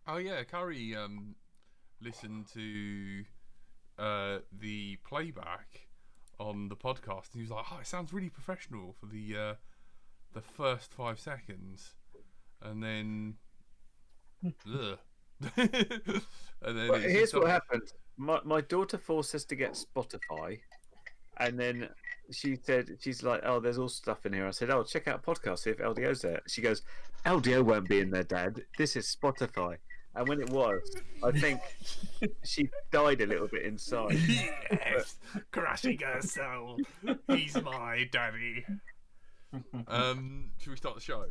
Oh yeah, Curry listened to the playback on the podcast, and he was like, "Oh, it sounds really professional for the first 5 seconds," and then, ugh. And then Well, it's just here's what happened. My daughter forced us to get Spotify, and then she's like, "Oh, there's all stuff in here." I said, "Oh, check out podcast, see if LDO's there." She goes, "LDO won't be in there, Dad. This is Spotify." And when it was, I think she died a little bit inside. Yes, crushing her soul. He's my daddy. Should we start the show?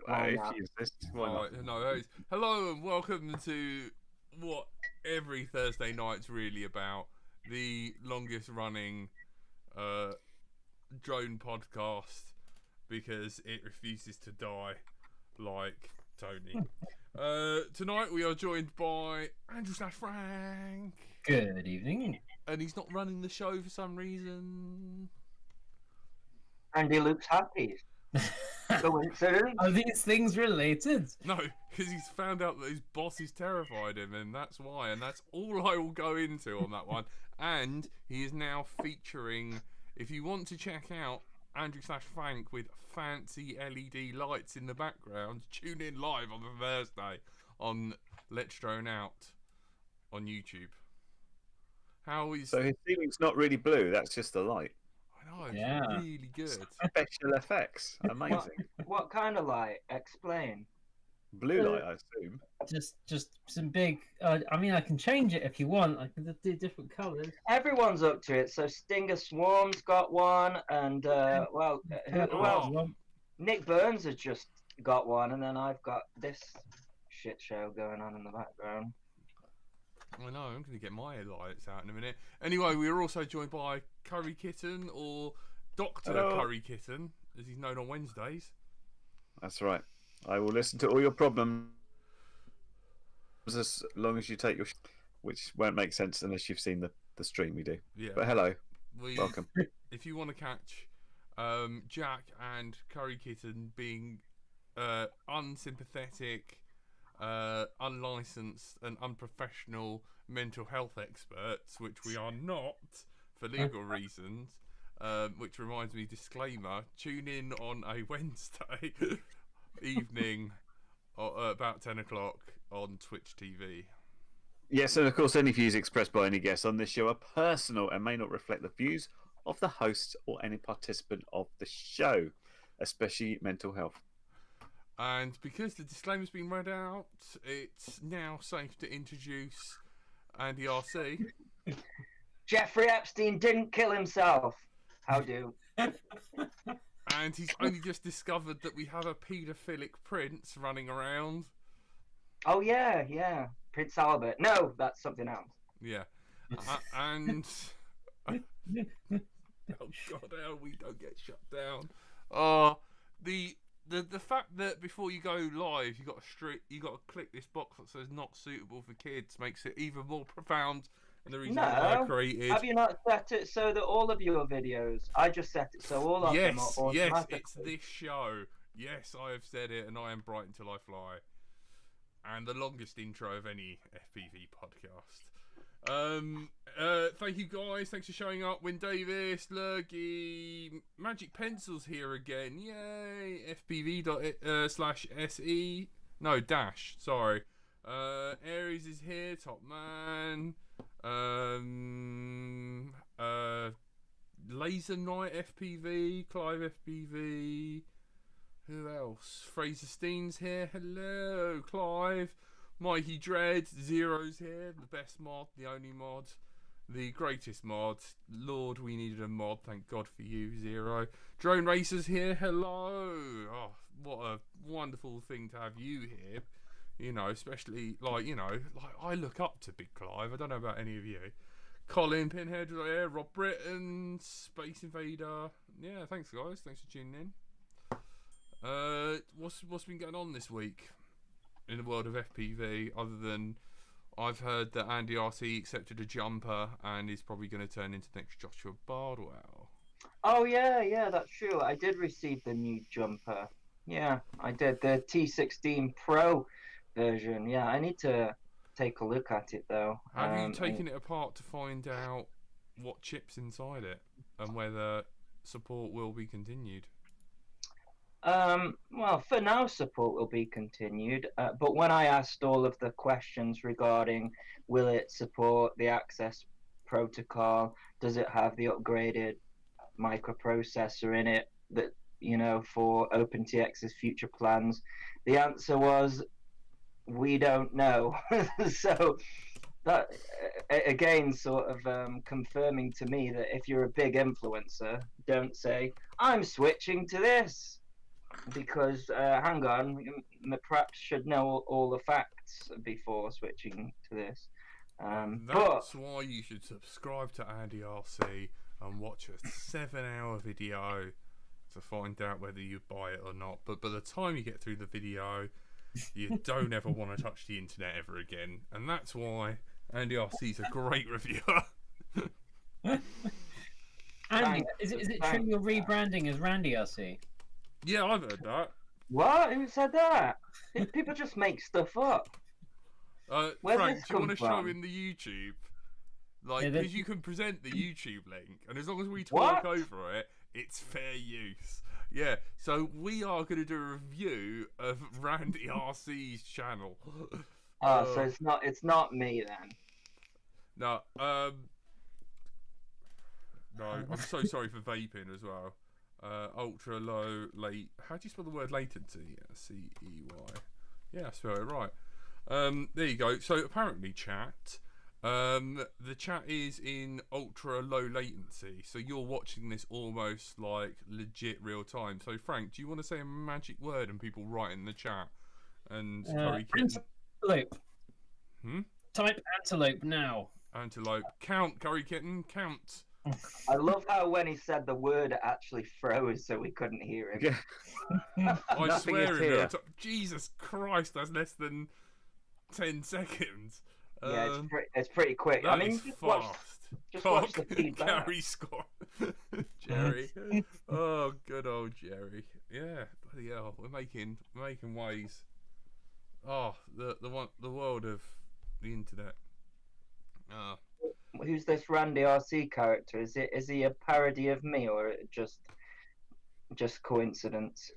Why If not? you insist, why All not? right, no worries. Hello and welcome to what every Thursday night's really about, the longest running drone podcast, because it refuses to die like Tony. Tonight we are joined by Andrew / Frank, Good evening. and he's not running the show for some reason. And he looks happy. Coincidence? Are these things related? No, because he's found out that his boss is terrified him, and that's why. And that's all I will go into on that one. And he is now featuring. If you want to check out Andrew / Frank with fancy LED lights in the background, tune in live on the Thursday on Let's Drone Out on YouTube. How is? So his ceiling's not really blue. That's just the light. I know, it's Yeah. really good. Special effects, amazing. What kind of light? Explain. Blue light, I assume. Just some big. I mean, I can change it if you want. I can just do different colours. Everyone's up to it. So Stinger Swarm's got one, and Nick Burns has just got one, and then I've got this shit show going on in the background. I know, I'm going to get my lights out in a minute. Anyway, we are also joined by Curry Kitten, or Dr. Hello. Curry Kitten, as he's known on Wednesdays. That's right. I will listen to all your problems as long as you take your, which won't make sense unless you've seen the stream we do. Yeah. But hello, We, welcome. If you want to catch Jack and Curry Kitten being unsympathetic, unlicensed and unprofessional mental health experts, which we are not for legal reasons, which reminds me, disclaimer, tune in on a Wednesday evening about 10 o'clock on Twitch TV. Yes, and of course, any views expressed by any guests on this show are personal and may not reflect the views of the host or any participant of the show, especially mental health. And because the disclaimer's been read out, it's now safe to introduce Andy RC. Jeffrey Epstein didn't kill himself. How do? And he's only just discovered that we have a paedophilic prince running around. Oh yeah. Prince Albert. No, that's something else. Yeah. And... oh God, how we don't get shut down. The fact that before you go live you got to click this box that says not suitable for kids makes it even more profound, and the reason why I created. Have you not set it so that all of your videos? I just set it so all of them are automatically. It's this show. Yes, I have said it, and I am bright until I fly. And the longest intro of any FPV podcast. Thank you guys. Thanks for showing up. Win Davis, Lurgy, Magic Pencils here again. Yay! FPV./SE. No, dash. Sorry. Aries is here. Top man. Laser Knight FPV. Clive FPV. Who else? Fraser Steen's here. Hello, Clive. Mikey Dread. Zero's here. The best mod. The only mod. The greatest mod. Lord, we needed a mod. Thank God for you, Zero. Drone Racers here. Hello. Oh, what a wonderful thing to have you here. You know, especially, like I look up to Big Clive. I don't know about any of you. Colin Pinhead here. Rob Britton. Space Invader. Yeah, thanks, guys. Thanks for tuning in. What's been going on this week in the world of FPV, other than I've heard that Andy RC accepted a jumper and is probably going to turn into the next Joshua Bardwell. Oh yeah, that's true. I did receive the new jumper. Yeah, I did the T16 Pro version. Yeah, I need to take a look at it though. Have you taken it apart to find out what chips inside it and whether support will be continued? Well, for now, support will be continued. But when I asked all of the questions regarding will it support the access protocol, does it have the upgraded microprocessor in it that, for OpenTX's future plans, the answer was we don't know. So that again sort of confirming to me that if you're a big influencer, don't say I'm switching to this, because hang on, perhaps should know all the facts before switching to this. That's why you should subscribe to Andy RC and watch a 7-hour video to find out whether you buy it or not. But by the time you get through the video, you don't ever want to touch the internet ever again. And that's why Andy RC is a great reviewer. Andy, is it true you're rebranding as Randy RC? Yeah, I've heard that. What? Who said that? People just make stuff up. Where's Frank, this do you want to come show from? him the YouTube? Like, Yeah, because you can present the YouTube link, and as long as we talk What? over it, it's fair use. Yeah, so we are going to do a review of Randy RC's channel. Oh, so it's not me then. No, I'm so sorry for vaping as well. Ultra low late. How do you spell the word latency? CEY. Yeah, I spell it right. There you go. So apparently, chat. The chat is in ultra low latency, so you're watching this almost like legit real time. So Frank, do you want to say a magic word and people write in the chat? And Curry Kitten. Antelope. Hmm? Type antelope now. Antelope. Count, Curry Kitten, count. I love how when he said the word, it actually froze, so we couldn't hear him. I Nothing swear is in here. real time. Jesus Christ, that's less than 10 seconds. Yeah, it's pretty quick. That I mean, is just fast. watch the feedback. Gary Scott. Jerry. Oh, good old Jerry. Yeah, bloody hell. We're making ways. Oh, the world of the internet. Who's this Randy RC character? Is he a parody of me, or just coincidence?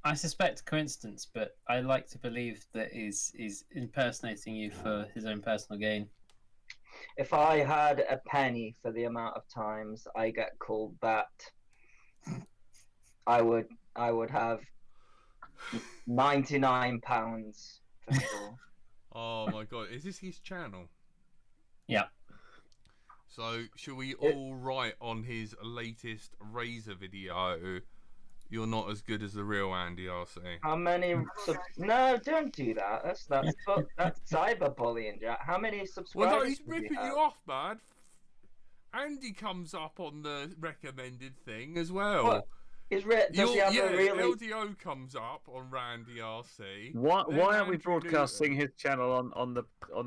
I suspect coincidence, but I like to believe that he's impersonating you for his own personal gain. If I had a penny for the amount of times I get called that, I would have £99 for sure. Oh my god, is this his channel? Yeah. So, should we all write on his latest Razor video, "You're not as good as the real Andy RC"? How many? No, don't do that. That's cyberbullying, Jack. How many subscribers? Well, no, he's does he ripping have? you off, man. Andy comes up on the recommended thing as well. What? Does he have a really? LDO comes up on Randy RC. Why Then aren't we Andrew broadcasting Newton. his channel on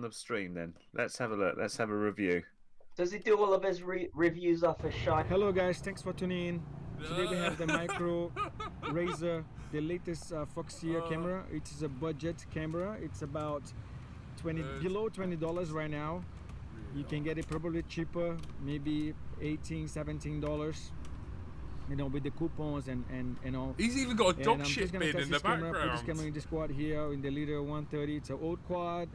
the stream then? Let's have a look. Let's have a review. Does he do all of his reviews off his shy? Hello guys, thanks for tuning in. Today we have the Micro Razor, the latest Foxia camera. It is a budget camera. It's about below $20 right now. You can get it probably cheaper, maybe $18, $17. You know, with the coupons and all. He's even got a And dog I'm shit just gonna bin test in the this camera, put this camera background. in this quad here in the Leader 130. It's an old quad,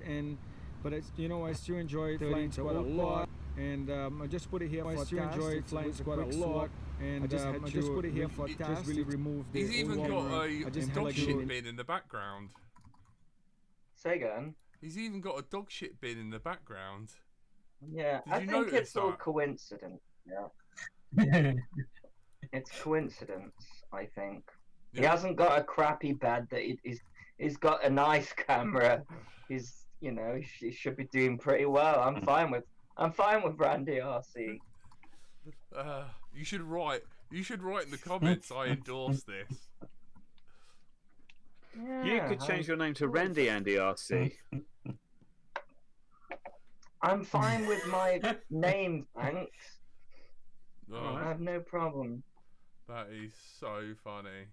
but it's, I still enjoy flying squad a lot. And I just put it here for test. Enjoy flying squad a lot. And I just put it here for test. Just really remove the He's even old got camera. a just dog hella shit good. bin in the background. Say again. He's even got a dog shit bin in the background. Yeah, Did I you think notice it's all that? coincidence. Yeah, it's coincidence. I think he Yeah. hasn't got a crappy bed. That he's got a nice camera. He's he should be doing pretty well. I'm fine with Randy RC. You should write in the comments, "I endorse this." Yeah, You could change your name to Randy Andy RC. I'm fine with my name, thanks. Oh, I have no problem. that is so funny.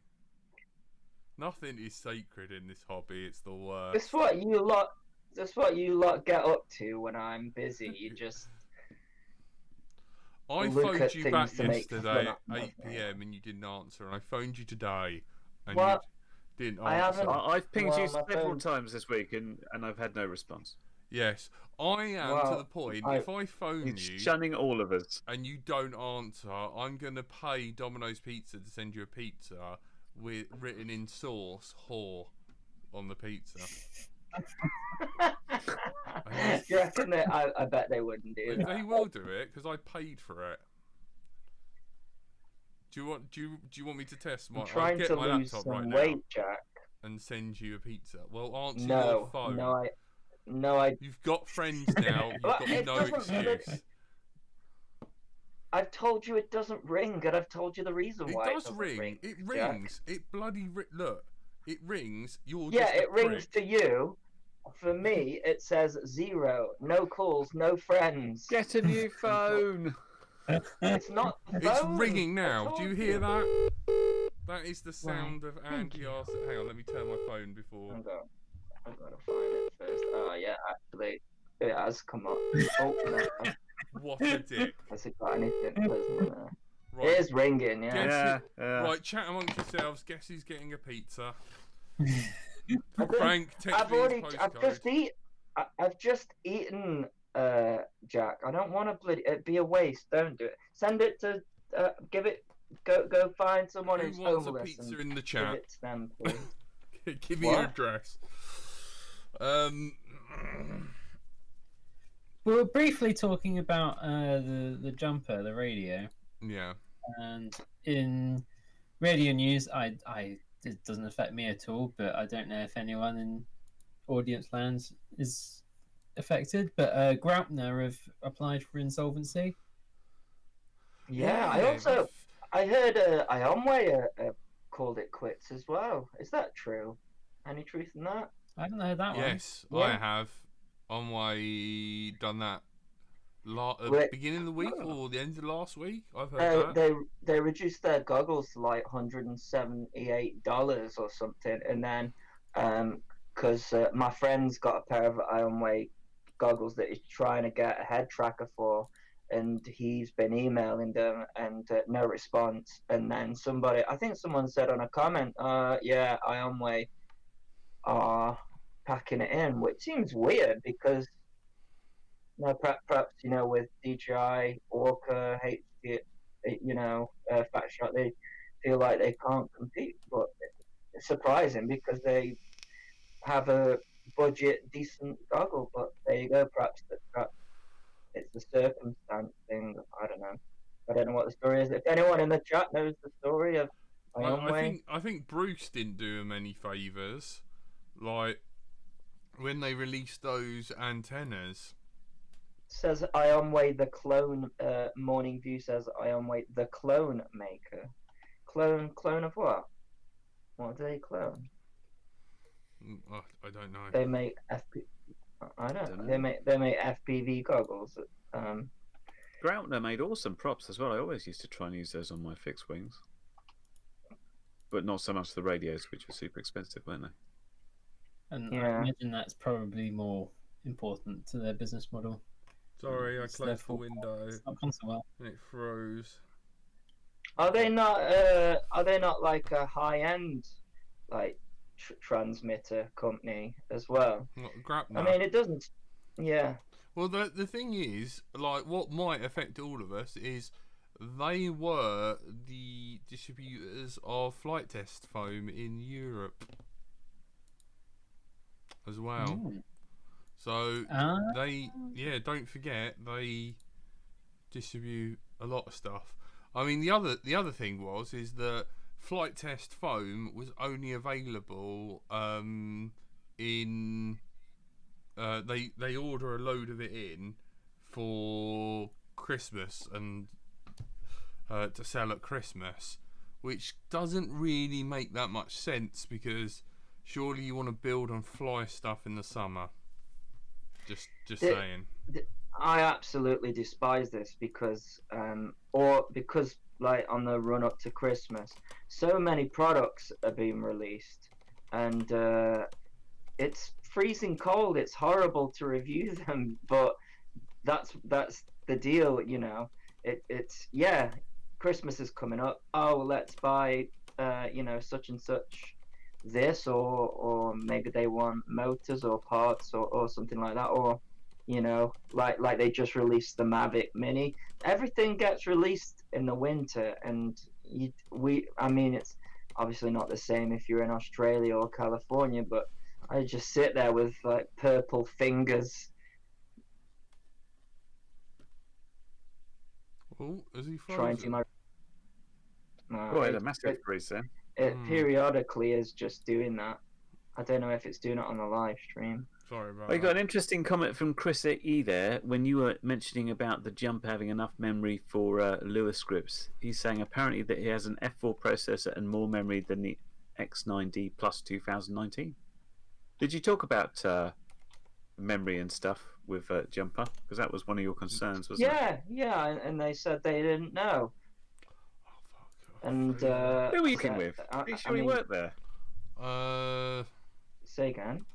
Nothing is sacred in this hobby. It's the worst. That's what you lot. That's what you lot get up to when I'm busy. You just I look phoned at you things back to make yesterday fun at of 8 me. p.m. and you didn't answer, and I phoned you today and What? you didn't I answer. haven't- I've pinged you Well, my several phone- times this week, and I've had no response. Yes, I am to Well, the point. I- If I phone He's you shunning all of us. and you don't answer, I'm gonna pay Domino's Pizza to send you a pizza with written in sauce "whore" on the pizza. you reckon that? I bet they wouldn't do that. They will do it because I paid for it. Do you want me to test my? I'm I'll trying get to my lose laptop some right weight, now Jack. and send you a pizza. Well, answer No, your phone. no, I. You've got friends now. You've Well, got it no doesn't look- excuse. I've told you it doesn't ring, and I've told you the reason It why does it doesn't ring. It Jack. rings. It bloody look. It rings. You're Yeah, just a it rings prick. to you. For me, it says 0. No calls, no friends. Get a new phone. It's not. The It's phone. ringing I now. told Do you hear that? That is the sound of Andy Arse. Hang on, let me turn my phone before. I've got to find it first. Oh yeah, actually, it has come up. Oh no, What a dick. has it got anything? There's none there. Right. It is ringing, yeah. Guess Yeah. Right, chat amongst yourselves. Guess who's getting a pizza? I don't- Frank, text I've me his already, postcode. I've just eaten, Jack. I don't want to bloody. It'd be a waste. Don't do it. Send it to, give it. Go find someone Who who's wants a homeless pizza and in the give chat? it to them, please. Give me your What? address. We were briefly talking about the jumper, the radio, Yeah. and in radio news, it doesn't affect me at all. But I don't know if anyone in audience lands is affected. But Graupner have applied for insolvency. Yeah, I heard Ionway called it quits as well. Is that true? Any truth in that? I haven't heard that one. Yes, Yeah. I have. On my done that. Wait. Beginning of the week or the end of last week? I've heard that. They reduced their goggles to like $178 or something, and then because my friend's got a pair of Ionway goggles that he's trying to get a head tracker for, and he's been emailing them and no response. And then I think someone said on a comment, yeah, Ionway are packing it in, which seems weird because perhaps with DJI, Orca, HP, Fat Shot, they feel like they can't compete. But it's surprising because they have a budget, decent goggle. But there you go. Perhaps it's a circumstance thing. I don't know. I don't know what the story is. If anyone in the chat knows the story of Ionway, I think Bruce didn't do him any favours. Like when they released those antennas. says Ionway the clone. Morning View says Ionway the clone maker. Clone of what? What do they clone? I don't know. They make FP. I don't know. Dunno. They make FPV goggles. Graupner made awesome props as well. I always used to try and use those on my fixed wings, but not so much the radios, which were super expensive, weren't they? And I Yeah. imagine that's probably more important to their business model. Sorry, I It's closed the therefore- window It's not gone so well. and it froze. Are they not? Are they not like a high end, like transmitter company as well? What, Graupner? I mean, it doesn't. Yeah. Well, the thing is, like, what might affect all of us is they were the distributors of flight test foam in Europe as well. Mm. So Ah. don't forget they distribute a lot of stuff. I mean, the other thing is that flight test foam was only available in they order a load of it in for Christmas and to sell at Christmas, which doesn't really make that much sense because surely you want to build and fly stuff in the summer. Just saying. I absolutely despise this because like on the run up to Christmas, so many products are being released, and it's freezing cold. It's horrible to review them, but that's the deal, you know. It's yeah, Christmas is coming up. Oh, let's buy you know, such and such this, or maybe they want motors or parts or something like that, or you know, like they just released the Mavic Mini. Everything gets released in the winter, and I mean, it's obviously not the same if you're in Australia or California, but I just sit there with like purple fingers. Oh, is he Trying frozen? to Oh, I had a massive freeze then. it periodically is just doing that. I don't know if it's doing it on the live stream. Sorry about I that. got an interesting comment from Chris E there when you were mentioning about the jump having enough memory for Lewis scripts. He's saying apparently that he has an F4 processor and more memory than the X9D Plus 2019. Did you talk about memory and stuff with Jumper? Because that was one of your concerns, wasn't it? Yeah, and they said they didn't know. Oh, fuck. And Who were you in with? Are you sure he mean, worked there? say again.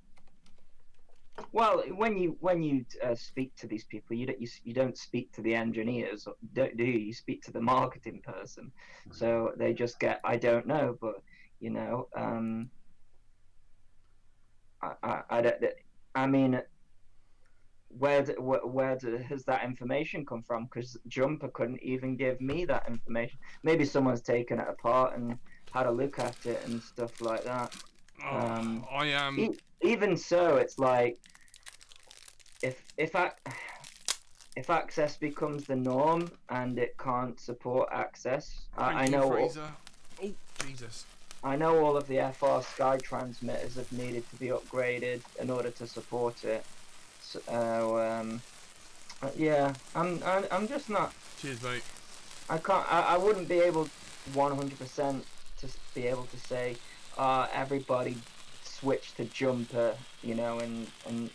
Well, when you speak to these people, you don't speak to the engineers, do you? You speak to the marketing person. So they just get, I don't know, but you know, I mean, has that information come from? Because Jumper couldn't even give me that information. Maybe someone's taken it apart and had a look at it and stuff like that. I am. Even so, it's like if access becomes the norm and it can't support access, I know. Fraser. Oh, Jesus. I know all of the FR Sky transmitters have needed to be upgraded in order to support it. So yeah, I'm just not. Cheers, mate. I can't. I wouldn't be able 100% to be able to say everybody switch to Jumper, you know, and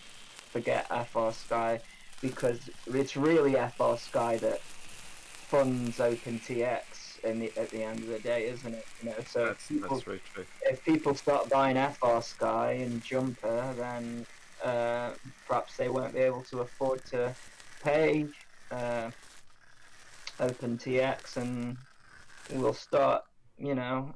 forget FR Sky, because it's really FR Sky that funds OpenTX at the end of the day, isn't it? You know, so that's very true. if people start buying FR Sky and Jumper, then perhaps they won't be able to afford to pay OpenTX, and we'll start, you know,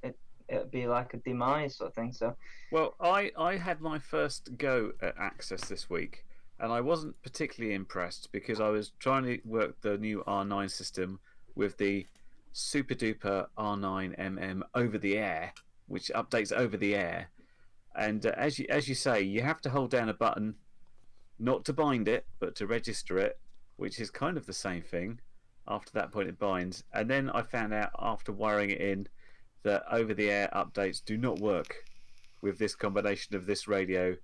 it'll be like a demise sort of thing. So, well, I had my first go at Access this week, and I wasn't particularly impressed because I was trying to work the new R9 system with the super duper R9 over the air, which updates over the air. And as you say, you have to hold down a button, not to bind it, but to register it, which is kind of the same thing. After that point, it binds. And then I found out after wiring it in that over-the-air updates do not work with this combination of this radio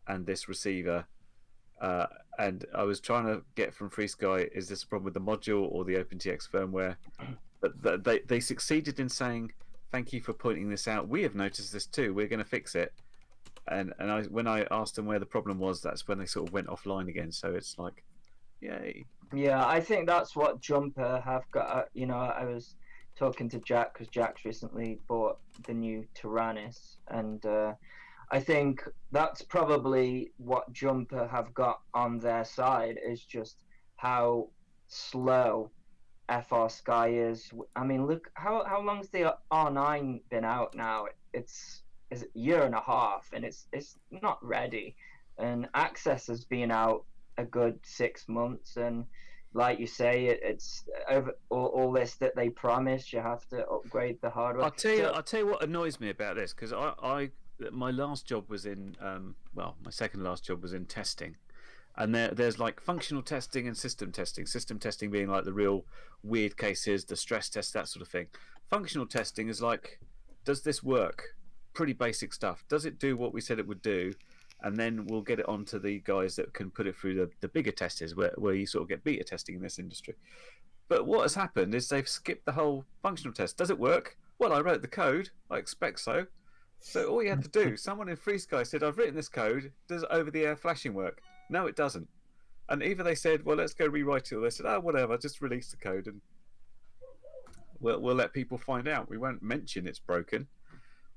and this receiver. And I was trying to get from FreeSky, is this a problem with the module or the OpenTX firmware? But they succeeded in saying, thank you for pointing this out. We have noticed this too. We're going to fix it. And when I asked them where the problem was, that's when they sort of went offline again. So it's like, yay. Yeah, I think that's what Jumper have got. You know, I was talking to Jack because Jack's recently bought the new Tyrannus, and I think that's probably what Jumper have got on their side, is just how slow FR Sky is. I mean, look, how long's the R9 been out now? It's a year and a half, and it's not ready. And Access has been out a good 6 months, and like you say, it's over all this that they promised. You have to upgrade the hardware. I'll tell you what annoys me about this, because my last job was in my second last job was in testing, and there's like functional testing and system testing. System testing being like the real weird cases, the stress test, that sort of thing. Functional testing is like, does this work? Pretty basic stuff. Does it do what we said it would do? And then we'll get it on to the guys that can put it through the bigger testers, where you sort of get beta testing in this industry. But what has happened is they've skipped the whole functional test. Does it work? Well, I wrote the code. I expect so. So all you had to do, someone in FreeSky said, I've written this code. Does over-the-air flashing work? No, it doesn't. And either they said, well, let's go rewrite it, or they said, oh, whatever, just release the code. And we'll let people find out. We won't mention it's broken.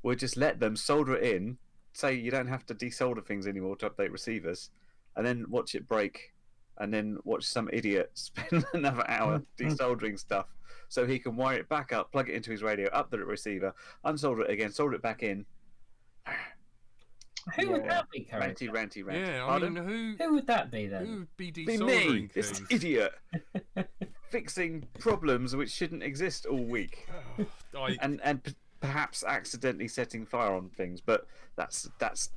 We'll just let them solder it in. Say you don't have to desolder things anymore to update receivers, and then watch it break, and then watch some idiot spend another hour desoldering stuff so he can wire it back up, plug it into his radio, up the receiver, unsolder it again, solder it back in. Who would that be, Carrie? Ranty. Yeah, I Pardon? mean, Who would that be then? who would be Be desoldering me, this things? idiot, fixing problems which shouldn't exist all week, and perhaps accidentally setting fire on things. But that was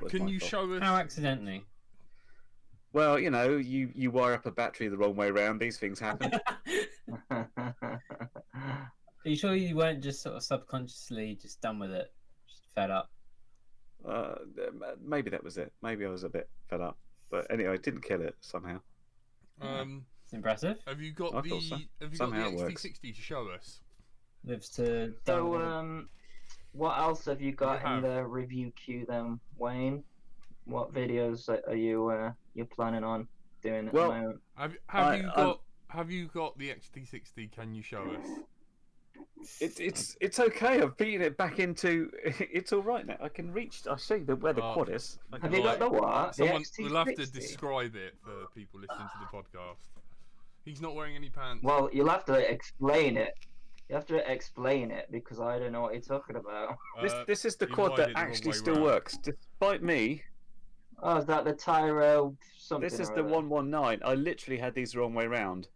Can my you fault. show us? How accidentally? Well, you wire up a battery the wrong way around. These things happen. Are you sure you weren't just sort of subconsciously just done with it, just fed up? Maybe that was it. Maybe I was a bit fed up. But anyway, didn't kill it somehow. It's impressive. Have you got I the thought so. Have you Somehow got it the works. XT60 to show us? Lives to. So, what else have you got You have. in the review queue then, Wayne? What videos are you planning on doing at Well, the moment? Have you got the XT60? Can you show us? It's okay. I've beaten it back into. It's all right now. I can reach. I'll show you where the quad is. Have you got the what? The Someone will have to XT60? describe it for people listening to the podcast. He's not wearing any pants. Well, you'll have to explain it. You have to explain it because I don't know what you're talking about. This is the you quad wired that it the wrong actually way still round. works, despite me. Oh, is that the Tyro something? This is or the other? 119. I literally had these the wrong way round.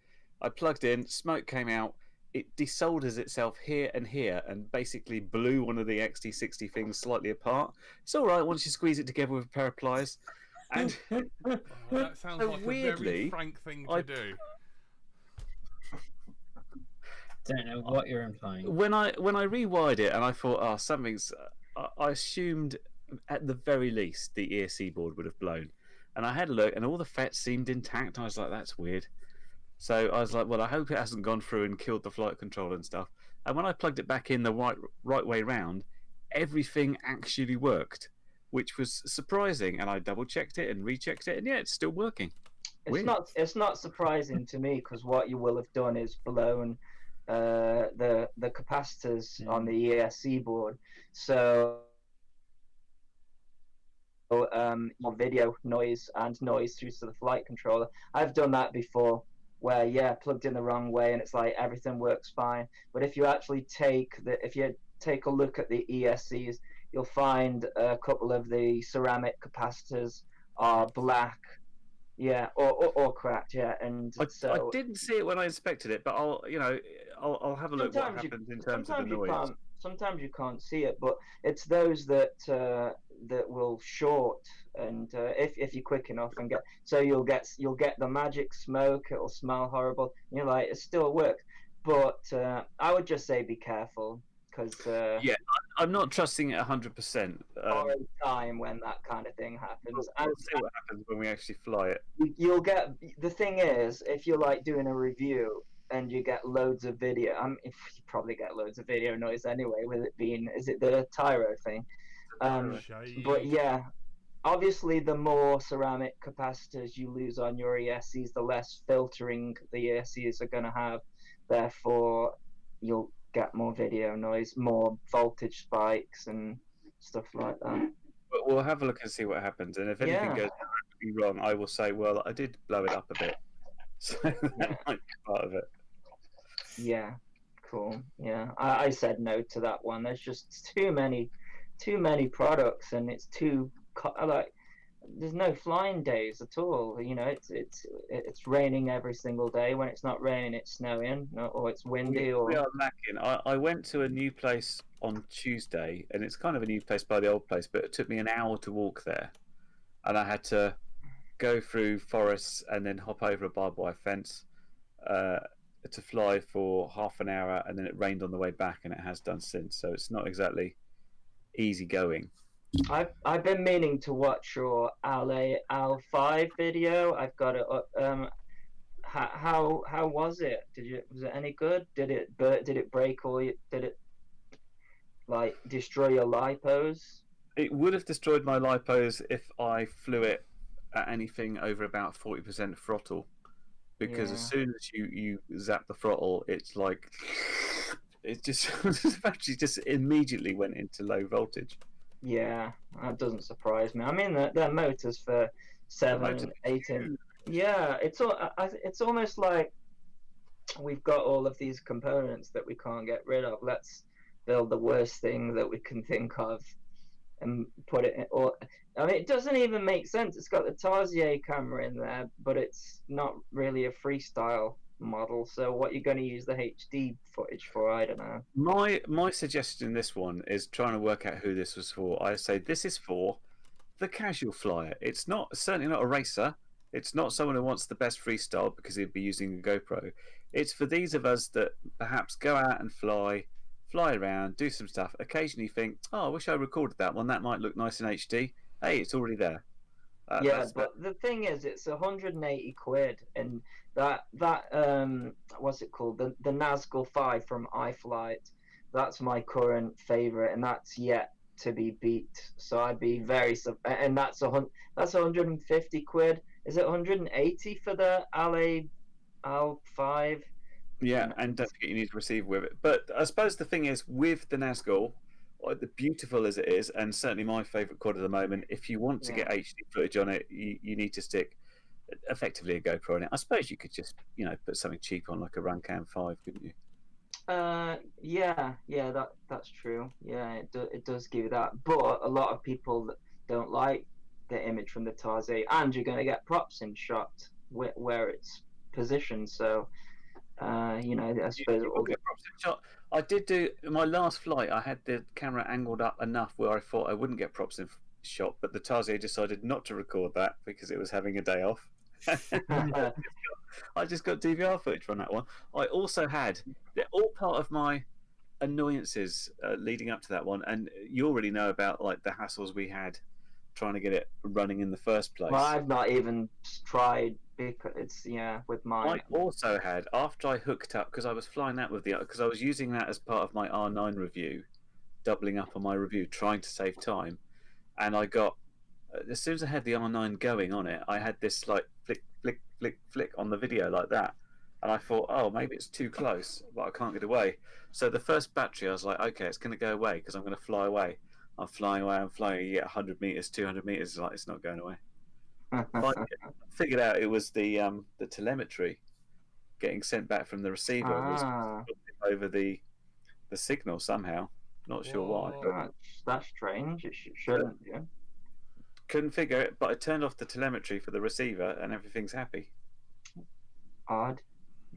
I plugged in, smoke came out. It desolders itself here and basically blew one of the XT60 things slightly apart. It's all right once you squeeze it together with a pair of pliers. And Oh, that sounds So like a weirdly, very frank thing to do. Don't know what you're implying. when I rewired it and I thought, oh, something's. I assumed at the very least the ESC board would have blown, and I had a look and all the FETs seemed intact. I was like, that's weird. So I was like, well, I hope it hasn't gone through and killed the flight controller and stuff. And when I plugged it back in the right way round, everything actually worked, which was surprising. And I double checked it and rechecked it, and yeah, it's still working. Weird. It's not surprising to me because what you will have done is blown the capacitors on the ESC board. So more video noise and noise through to the flight controller. I've done that before where plugged in the wrong way and it's like everything works fine. But if you actually take a look at the ESCs, you'll find a couple of the ceramic capacitors are black. Yeah, or cracked, yeah, and I so didn't see it when I inspected it, but I'll have a look what happens in terms of the noise. Sometimes you can't see it, but it's those that will short, and if you're quick enough and you'll get the magic smoke. It'll smell horrible. And you're like, it still works, but I would just say be careful because I'm not trusting it 100%. time when that kind of thing happens. We'll see what happens when we actually fly it. You'll get the thing is if you're like doing a review and you get loads of video. You probably get loads of video noise anyway with it being. Is it the Tyro thing? But yeah, obviously the more ceramic capacitors you lose on your ESCs, the less filtering the ESCs are going to have. Therefore, you'll get more video noise, more voltage spikes and stuff like that. But we'll have a look and see what happens. And if anything goes horribly wrong, I will say, well, I did blow it up a bit. So that might be part of it. Yeah, cool. Yeah, I said no to that one. There's just too many products, and it's too like there's no flying days at all. You know, it's raining every single day. When it's not raining, it's snowing, or it's windy. We are lacking. I went to a new place on Tuesday, and it's kind of a new place by the old place, but it took me an hour to walk there, and I had to go through forests and then hop over a barbed wire fence to fly for half an hour, and then it rained on the way back, and it has done since. So it's not exactly easy going. I've been meaning to watch your Al5 video. I've got it up. How was it? Was it any good? Did it break did it like destroy your lipos? It would have destroyed my lipos if I flew it at anything over about 40% throttle, because as soon as you zap the throttle, it's like it just the battery just immediately went into low voltage. Yeah, that doesn't surprise me. I mean, they're motors for 7 motors and are 8 inch. Yeah, it's almost like we've got all of these components that we can't get rid of. Let's build the worst thing that we can think of and put it in. Or I mean, it doesn't even make sense. It's got the Tarsier camera in there, but it's not really a freestyle model. So what you're going to use the HD footage for? I don't know. My suggestion in this one is trying to work out who this was for. I say this is for the casual flyer. It's not certainly not a racer. It's not someone who wants the best freestyle because he'd be using a GoPro. It's for these of us that perhaps go out and fly around, do some stuff. Occasionally think, oh, I wish I recorded that one. That might look nice in HD. Hey, it's already there. Yeah, but the thing is, it's 180 quid, and that what's it called? The Nazgul 5 from iFlight. That's my current favorite, and that's yet to be beat. So I'd be very and that's 150 quid. Is it 180 for the Al 5? Yeah, and don't forget you need to receive with it. But I suppose the thing is, with the Nazgul, the beautiful as it is, and certainly my favourite quad at the moment, if you want to get HD footage on it, you need to stick effectively a GoPro on it. I suppose you could just, put something cheap on, like a Runcam 5, couldn't you? Yeah, that's true. Yeah, it does give you that. But a lot of people don't like the image from the Tarsier, and you're going to get props in shot where it's positioned. So, I suppose it will get props in shot. I did do my last flight. I had the camera angled up enough where I thought I wouldn't get props in shot, but the Tarsier decided not to record that because it was having a day off. I just got DVR footage from that one. I also had, they're all part of my annoyances leading up to that one, and you already know about like the hassles we had trying to get it running in the first place. Well, I've not even tried because it's with mine. I also had, after I hooked up, because I was flying that with because I was using that as part of my R9 review, doubling up on my review, trying to save time, and I got, as soon as I had the R9 going on it, I had this like flick, flick, flick, flick on the video like that, and I thought, oh, maybe it's too close, but I can't get away. So the first battery, I was like, okay, it's going to go away because I'm going to fly away. I'm flying away. I'm flying. You get 100 meters, 200 meters. Like it's not going away. I figured out it was the telemetry getting sent back from the receiver was over the signal somehow. Not sure why. That's strange. It shouldn't. Yeah. Couldn't figure it, but I turned off the telemetry for the receiver, and everything's happy. Odd.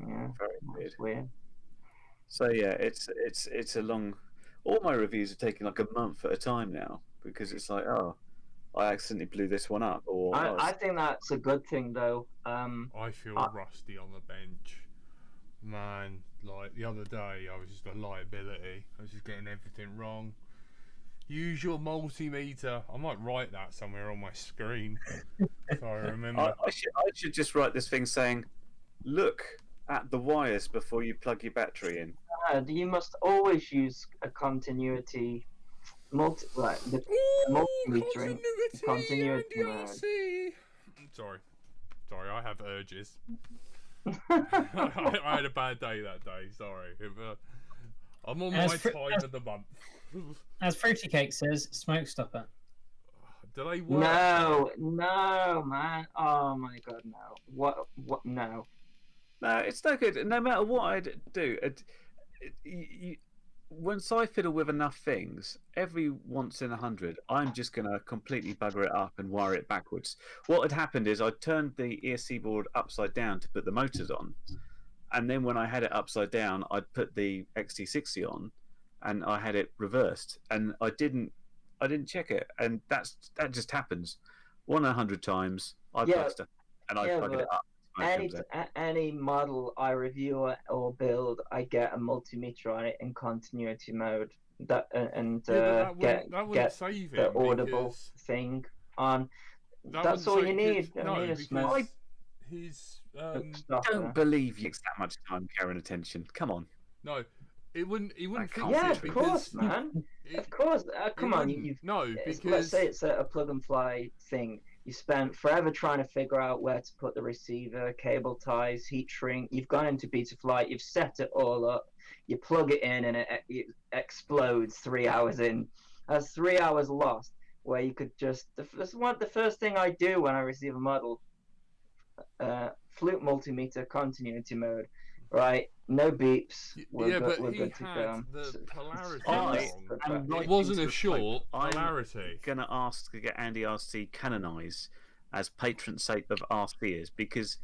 Yeah. Very weird. So yeah, it's a long. All my reviews are taking like a month at a time now because it's like, oh, I accidentally blew this one up. Or I think that's a good thing though. I feel rusty on the bench, man. Like the other day, I was just a liability. I was just getting everything wrong. Use your multimeter. I might write that somewhere on my screen so I remember. I should just write this thing saying, look at the wires before you plug your battery in. You must always use a continuity multimetering. Continuity mode. Sorry, I have urges. I had a bad day that day. Sorry, I'm on my time of the month. As Fruity Cake says, smoke stopper. Do they work? No, man. Oh my god, no. What? No. No, it's no good. No matter what I do, once I fiddle with enough things, every once in 100, I'm just going to completely bugger it up and wire it backwards. What had happened is I turned the ESC board upside down to put the motors on, and then when I had it upside down, I'd put the XT60 on, and I had it reversed, and I didn't check it, and that just happens. 1 in 100 times, I plug stuff, and I plug it up. Any model I review or build, I get a multimeter on it in continuity mode. That get save the audible thing on. That's all you need. Don't believe you takes that much time, care, and attention. Come on. No, it wouldn't. Yeah, of course, man. Of course. Come on. Because let's say it's a plug and fly thing. You spent forever trying to figure out where to put the receiver, cable ties, heat shrink. You've gone into Betaflight, you've set it all up. You plug it in and it explodes 3 hours in. That's 3 hours lost. Where you could just the first thing I do when I receive a model, flute multimeter continuity mode, right? No beeps. We're good to go. The polarity I wrong. am It wasn't to a the short Pope. polarity. I'm gonna ask to get Andy RC canonised as patron saint of RCers because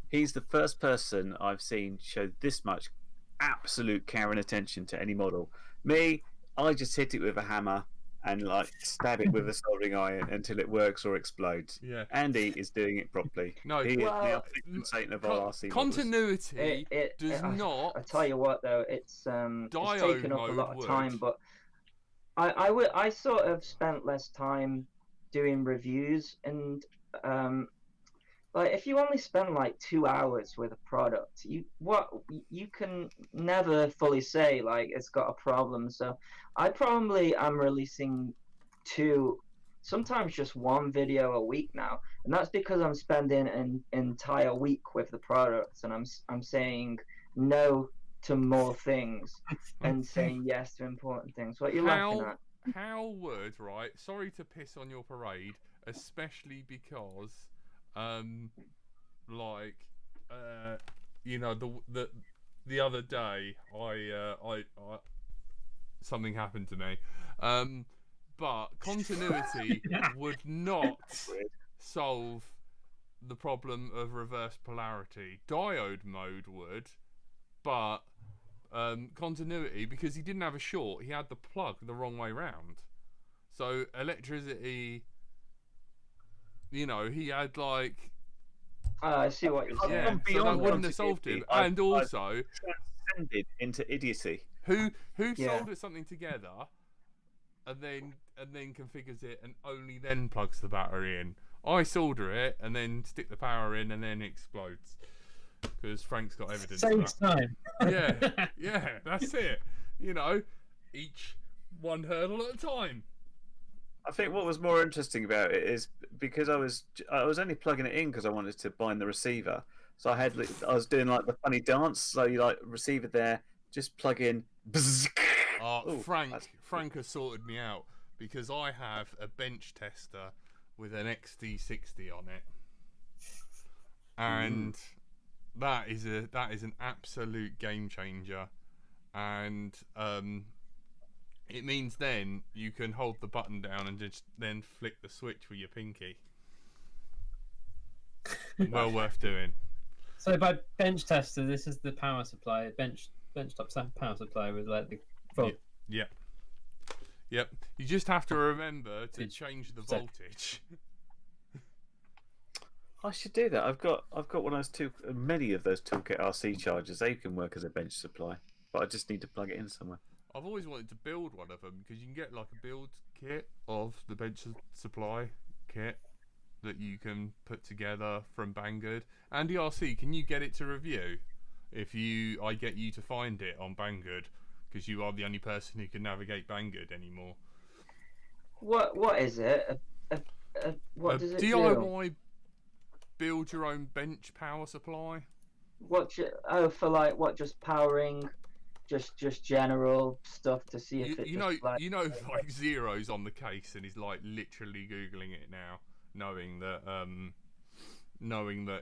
he's the first person I've seen show this much absolute care and attention to any model. Me, I just hit it with a hammer and like stab it with a soldering iron until it works or explodes. Yeah. Andy is doing it properly. No, he well, is the patron saint of our RC models. Continuity does not. I tell you what, though, it's taken up a lot of time, but I sort of spent less time doing reviews, and like if you only spend like 2 hours with a product, you can never fully say like it's got a problem. So I probably am releasing 2, sometimes just 1 video a week now, and that's because I'm spending an entire week with the products, and I'm saying no to more things and saying yes to important things. What are you laughing at? How would, right? Sorry to piss on your parade, especially because, you know, the other day I something happened to me, but continuity would not solve the problem of reverse polarity. Diode mode would, but continuity, because he didn't have a short, he had the plug the wrong way round. So electricity, you know, he had like. I see what you're saying. Yeah, so that wouldn't have solved it. And also, transcended into idiocy. Who solders something together, and then configures it, and only then plugs the battery in? I solder it and then stick the power in, and then it explodes. Because Frank's got evidence. Saves time. Yeah, that's it. You know, each one hurdle at a time. I think what was more interesting about it is because I was only plugging it in because I wanted to bind the receiver. So I was doing like the funny dance. So you like receiver there, just plug in. Ooh, Frank has sorted me out because I have a bench tester with an XT60 on it, and that is an absolute game changer, and it means then you can hold the button down and just then flick the switch with your pinky. Well worth doing. So by bench tester, this is the power supply, bench top power supply with like the volt. Yep. You just have to remember to change the voltage. I should do that. I've got one of those many of those Toolkit RC chargers. They can work as a bench supply, but I just need to plug it in somewhere. I've always wanted to build one of them because you can get like a build kit of the bench supply kit that you can put together from Banggood. Andy RC, can you get it to review? I get you to find it on Banggood, because you are the only person who can navigate Banggood anymore. What is it? What does it do? DIY build your own bench power supply. For like what? Just powering. Just general stuff to see if it. Like Zero's on the case and he's like literally googling it now, knowing that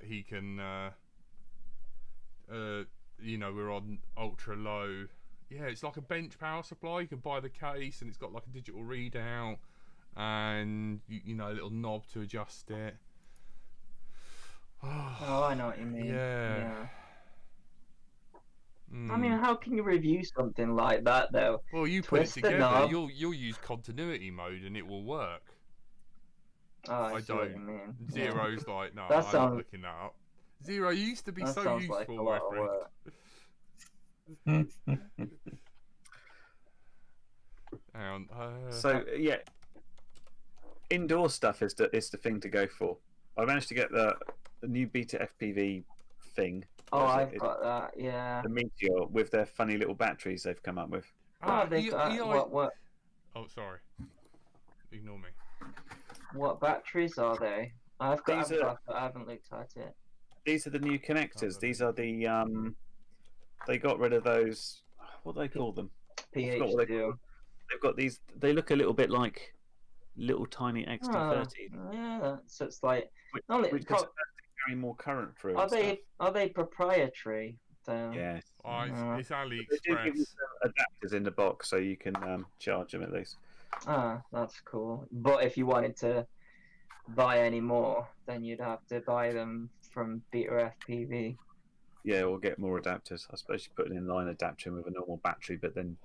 he can. We're on ultra low. Yeah, it's like a bench power supply. You can buy the case and it's got like a digital readout and a little knob to adjust it. Oh, I know what you mean. Yeah. I mean, how can you review something like that, though? Well, you put it together. You'll use continuity mode, and it will work. Oh, I see what you mean. Zero's like, no, I'm not looking that up. Zero, you used to be so useful, like a lot my of friend. So yeah, indoor stuff is the thing to go for. I managed to get the new Beta FPV thing. Oh, I've got that. Yeah. The Meteor with their funny little batteries they've come up with. They got what? Oh, sorry. Ignore me. What batteries are they? I haven't looked at it. These are the new connectors. These are the they got rid of those. what do they call them? I forgot what they call PH2. them. They've got these. They look a little bit like little tiny XT30, Yeah, so it's like which, only which could carry more current through. are and stuff. are they proprietary? Yes. Oh, it's They do give you AliExpress. some adapters in the box, so you can charge them at least. That's cool. But if you wanted to buy any more, then you'd have to buy them from Beta FPV. Yeah, or get more adapters. I suppose you put an inline adapter in with a normal battery, but then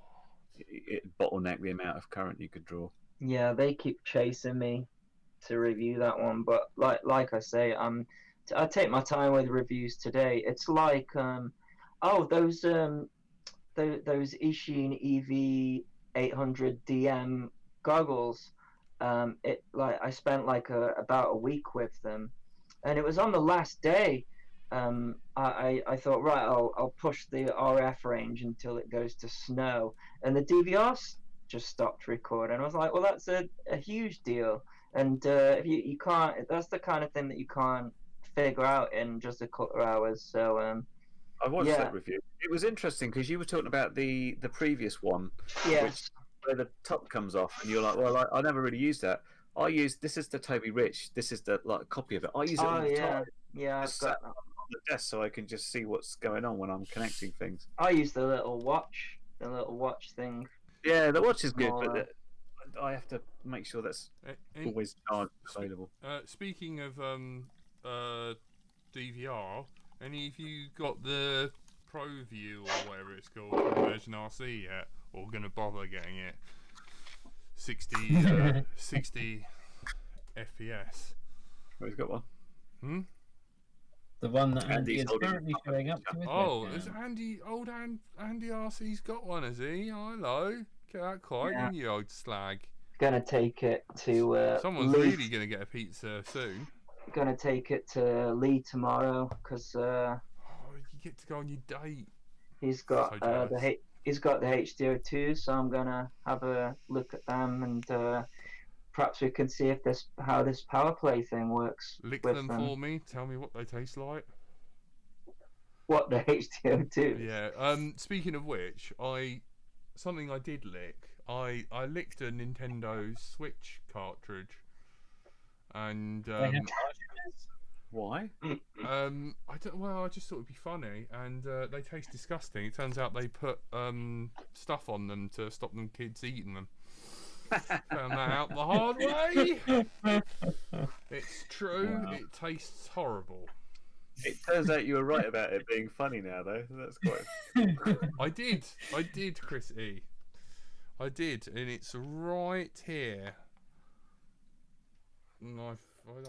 it bottleneck the amount of current you could draw. Yeah, they keep chasing me to review that one, but like I say, I take my time with reviews today. It's like those Ishin EV 800 DM goggles. It like I spent like about a week with them, and it was on the last day. I thought, right, I'll push the RF range until it goes to snow, and the DVR just stopped recording. I was like, well, that's a huge deal, and if you can't, that's the kind of thing that you can't figure out in just a couple of hours. So I watched yeah. that review. It was interesting because you were talking about the previous one, Yes. where the top comes off, and you're like, well, I never really used that. This is the Toby Rich. This is the copy of it. I use it all the time. Yeah, I've Just got. sat on the desk so I can just see what's going on when I'm connecting things. I use the little watch thing. Yeah, the watch is good, Oh, but I have to make sure that's always charged available. Speaking of DVR, any of you got the ProView or whatever it's called from Version RC yet, or gonna bother getting it? 60 FPS. Oh, he's got one. The one that Andy Andy's is holding currently it up. showing up to with Oh, it, is Andy RC's got one, has he? Oh, hello. Get that quiet, Yeah. you old slag. Gonna take it to Someone's Lee. really gonna get a pizza soon. Gonna take it to Lee tomorrow because Oh, you get to go on your date. he's got So jealous. he's got the HDO2, so I'm gonna have a look at them and perhaps we can see if how this power play thing works Lick with them for me. Tell me what they taste like. What, the HDO2? Yeah. Speaking of which, something I did lick. I licked a Nintendo Switch cartridge, and They have cartridges? Why? I don't. Well, I just thought it'd be funny, and they taste disgusting. It turns out they put stuff on them to stop them kids eating them. Found that out the hard way. It's true. Wow. It tastes horrible. It turns out you were right about it being funny now, though. That's quite. I did, Chris E. I did, and it's right here.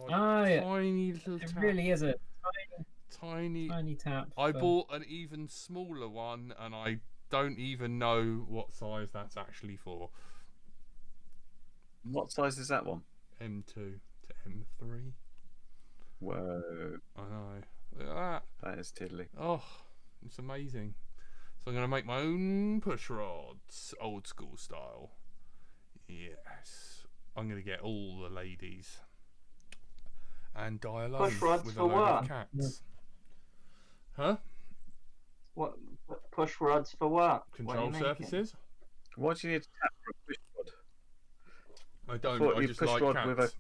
Tiny little It tap. really is a Tiny. tap. I for- bought an even smaller one, and I don't even know what size that's actually for. What size is that one? M2 to M3. Whoa, I know. Look at that. that is tiddly. Oh, it's amazing. So I'm going to make my own push rods, old school style. Yes. I'm going to get all the ladies and die alone Push rods with a for load of what? cats. Huh? What push rods for what? What are Control you making? surfaces? What do you need to tap for a push rod? I don't. thought I you just push like rod cats. with a-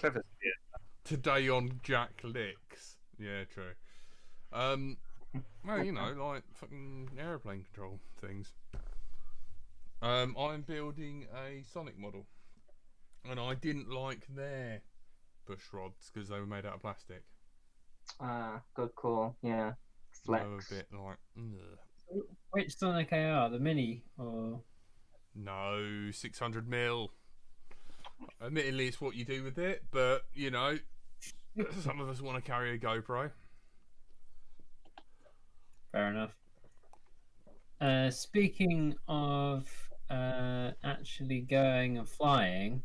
Clever. Yeah. Today on Jack Licks. Yeah, true. Well, you know, like fucking aeroplane control things. I'm building a Sonic model, and I didn't like their push rods because they were made out of plastic. Good call. Yeah. They were a Flex. bit like, ugh. Which Sonic AR? The mini or? No, 600 mil. Admittedly, it's what you do with it, but you know, some of us want to carry a GoPro. Fair enough. Speaking of actually going and flying,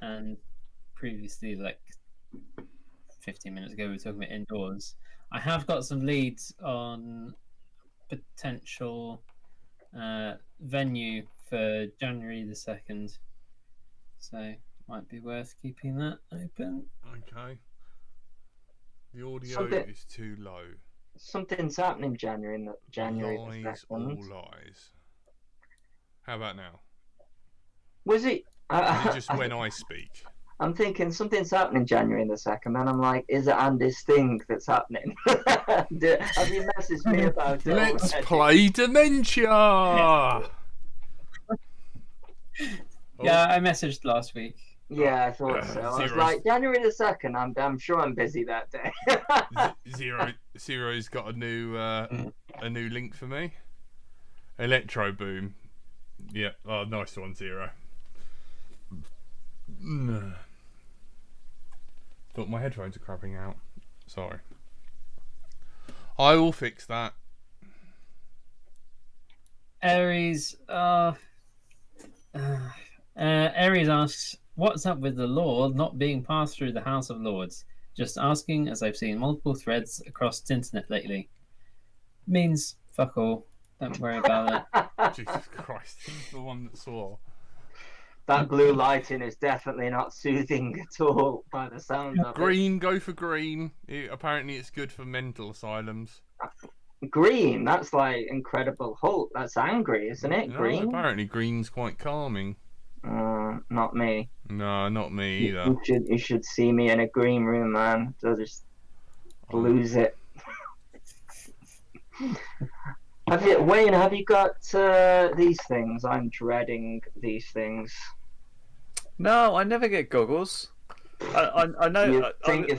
and previously, like 15 minutes ago, we were talking about indoors. I have got some leads on potential venue for January the 2nd, so might be worth keeping that open. Okay. The audio So the- is too low. something's happening January the Lies, 2nd. all lies. How about now? Was it? Is it just when I speak? I'm thinking something's happening January the 2nd. Then I'm like, is it Andy's thing that's happening? Have you messaged me about it? Let's already? play Dementia! Yeah, I messaged last week. Yeah, I thought so. I was Zero's- like, January the 2nd. I'm sure I'm busy that day. Zero's got a new link for me. Electro Boom. Yeah, oh, nice one, Zero. Thought my headphones are crapping out. Sorry. I will fix that. Aries, Aries asks, "What's up with the law not being passed through the House of Lords? Just asking, as I've seen multiple threads across the internet lately." Means fuck all. Don't worry about it. Jesus Christ, he's the one that swore. That blue lighting is definitely not soothing at all by the sound of Green, go for green. Apparently it's good for mental asylums. it. Green, that's like Incredible Hulk. That's angry, isn't it? No, Green? apparently green's quite calming. Not me. No, not me either. You should see me in a green room, man. I'll just lose it. Wayne, have you got these things? I'm dreading these things. No, I never get goggles. I know. You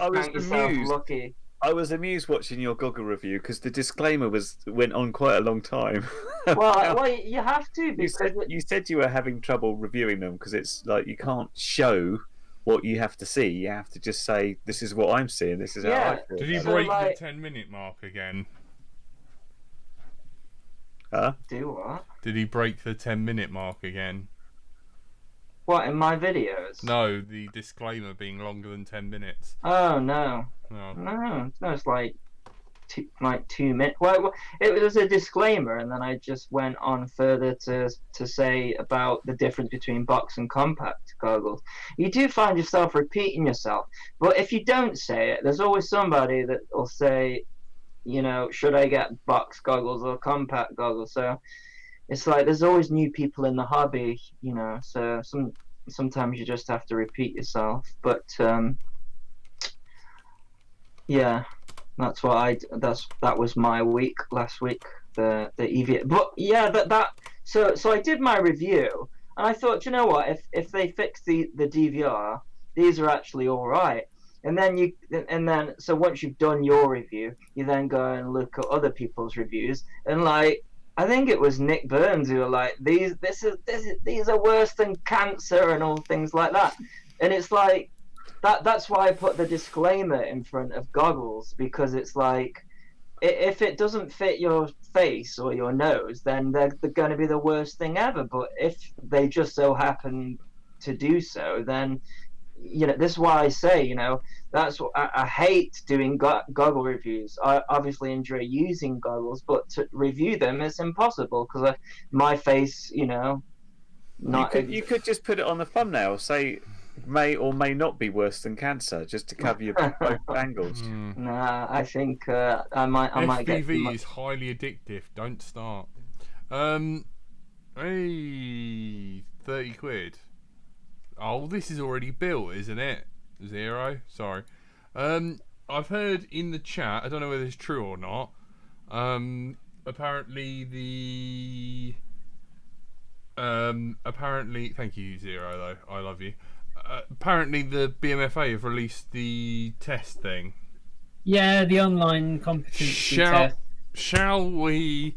I was yourself amused. lucky. I was amused watching your goggle review because the disclaimer went on quite a long time. Well, you have to you because said you were having trouble reviewing them because it's like you can't show what you have to see. You have to just say, "This is what I'm seeing. This is how I feel." Did he So, break like- the 10-minute mark again? Huh? do what? Did he break the 10-minute mark again? What in my videos? No, the disclaimer being longer than 10 minutes. Oh no, No. no, it's like 2 minutes. Well, it was a disclaimer, and then I just went on further to say about the difference between box and compact goggles. You do find yourself repeating yourself, but if you don't say it, there's always somebody that will say, you know, should I get box goggles or compact goggles? So it's like there's always new people in the hobby, you know. So sometimes you just have to repeat yourself. But yeah, that's what that was my week last week. The EVA. But yeah, so I did my review, and I thought, you know what, if they fix the DVR, these are actually all right. And then so once you've done your review, you then go and look at other people's reviews, and like I think it was Nick Burns who were like, these are worse than cancer and all things like that. And it's like that's why I put the disclaimer in front of goggles, because it's like if it doesn't fit your face or your nose, then they're going to be the worst thing ever. But if they just so happen to do so, then you know, this is why I say, you know, that's what I hate doing goggle reviews. I obviously enjoy using goggles, but to review them is impossible because my face, you know, not. You could just put it on the thumbnail, say may or may not be worse than cancer, just to cover your both angles. Nah, I think I might get. FPV is highly addictive. Don't start. Hey, 30 quid. Oh, this is already built, isn't it? Zero? Sorry. I've heard in the chat, I don't know whether it's true or not, apparently thank you, Zero, though, I love you. Apparently the BMFA have released the test thing. Yeah, the online competency test. Shall we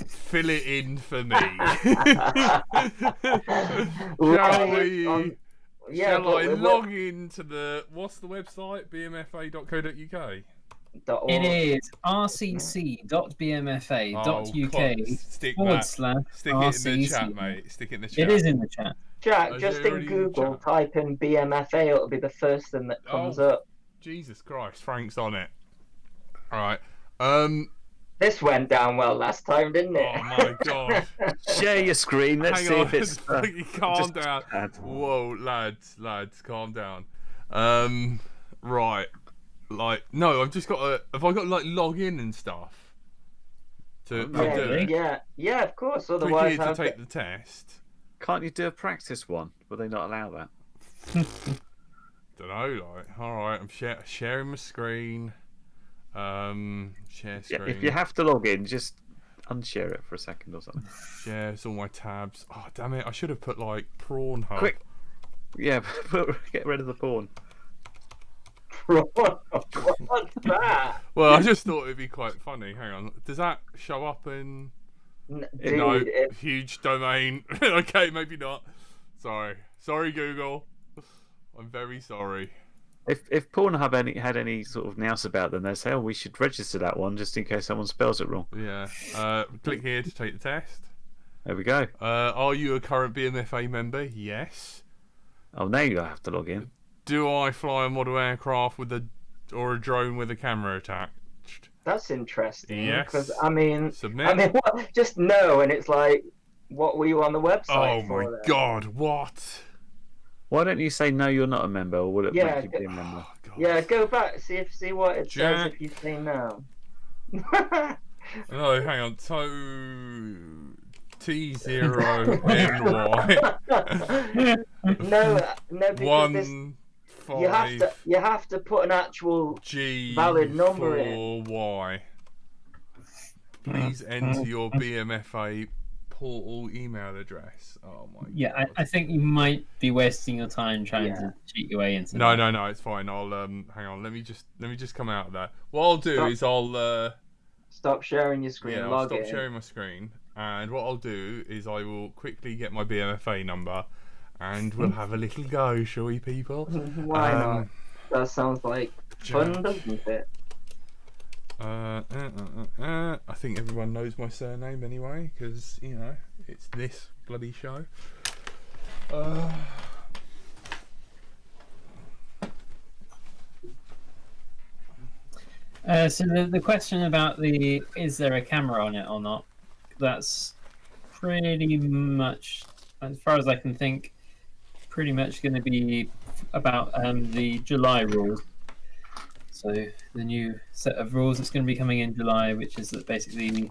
fill it in for me? Shall we? Yeah, Shall I log into what's the website? bmfa.co.uk. It is rcc.bmfa.uk / Stick it in the chat, mate. Stick it in the chat. It is in the chat. Jack, just in Google, type in BMFA, it'll be the first thing that comes up. Jesus Christ, Frank's on it. Alright. This went down well last time, didn't it? Oh my god. Share your screen. Let's see if it's. Calm down. Whoa, lads, calm down. Right. Like, no, I've just got to. Have I got to like log in and stuff to do it? Yeah, of course. Click Otherwise, here to how take the test. Can't you do a practice one? Will they not allow that? Don't know. Like, all right, I'm sharing my screen. Share screen. Yeah, if you have to log in, just unshare it for a second or something. Share all my tabs. Oh damn it! I should have put like prawn hub. Quick. Yeah, get rid of the porn. What's that? Well, I just thought it'd be quite funny. Hang on, does that show up in? Dude, No, huge domain. Okay, maybe not. Sorry, Google. I'm very sorry. If Pornhub had any sort of nous about them, they'd say, "Oh, we should register that one just in case someone spells it wrong." Yeah. Click here to take the test. There we go. Are you a current BMFA member? Yes. Oh, now you have to log in. Do I fly a model aircraft or a drone with a camera attached? That's interesting. Yes. Because I mean, Submit. what, just no, and it's like, what were you on the website Oh for? my then? God! What? Why don't you say no? You're not a member, or will it Yeah, make you be a member? Oh, God. Yeah, go back, see what it says Jack. if you say no. No, hang on. T0NY. no, because this, 1 5 you have to put an actual G valid number in. 4Y. Please enter your BMFA portal email address. Oh my Yeah, God. I think you might be wasting your time trying to cheat your way into No, that. no, it's fine. I'll hang on. Let me just come out of that. What I'll do is I'll Stop sharing your screen. I'll log stop in. sharing my screen, and what I'll do is I will quickly get my BMFA number, and we'll have a little go, shall we, people? Why not? That sounds like fun, doesn't it? I think everyone knows my surname anyway, because you know it's this bloody show. So the question about is there a camera on it or not? That's pretty much, as far as I can think, pretty much going to be about the July rules. So the new set of rules that's going to be coming in July, which is that basically,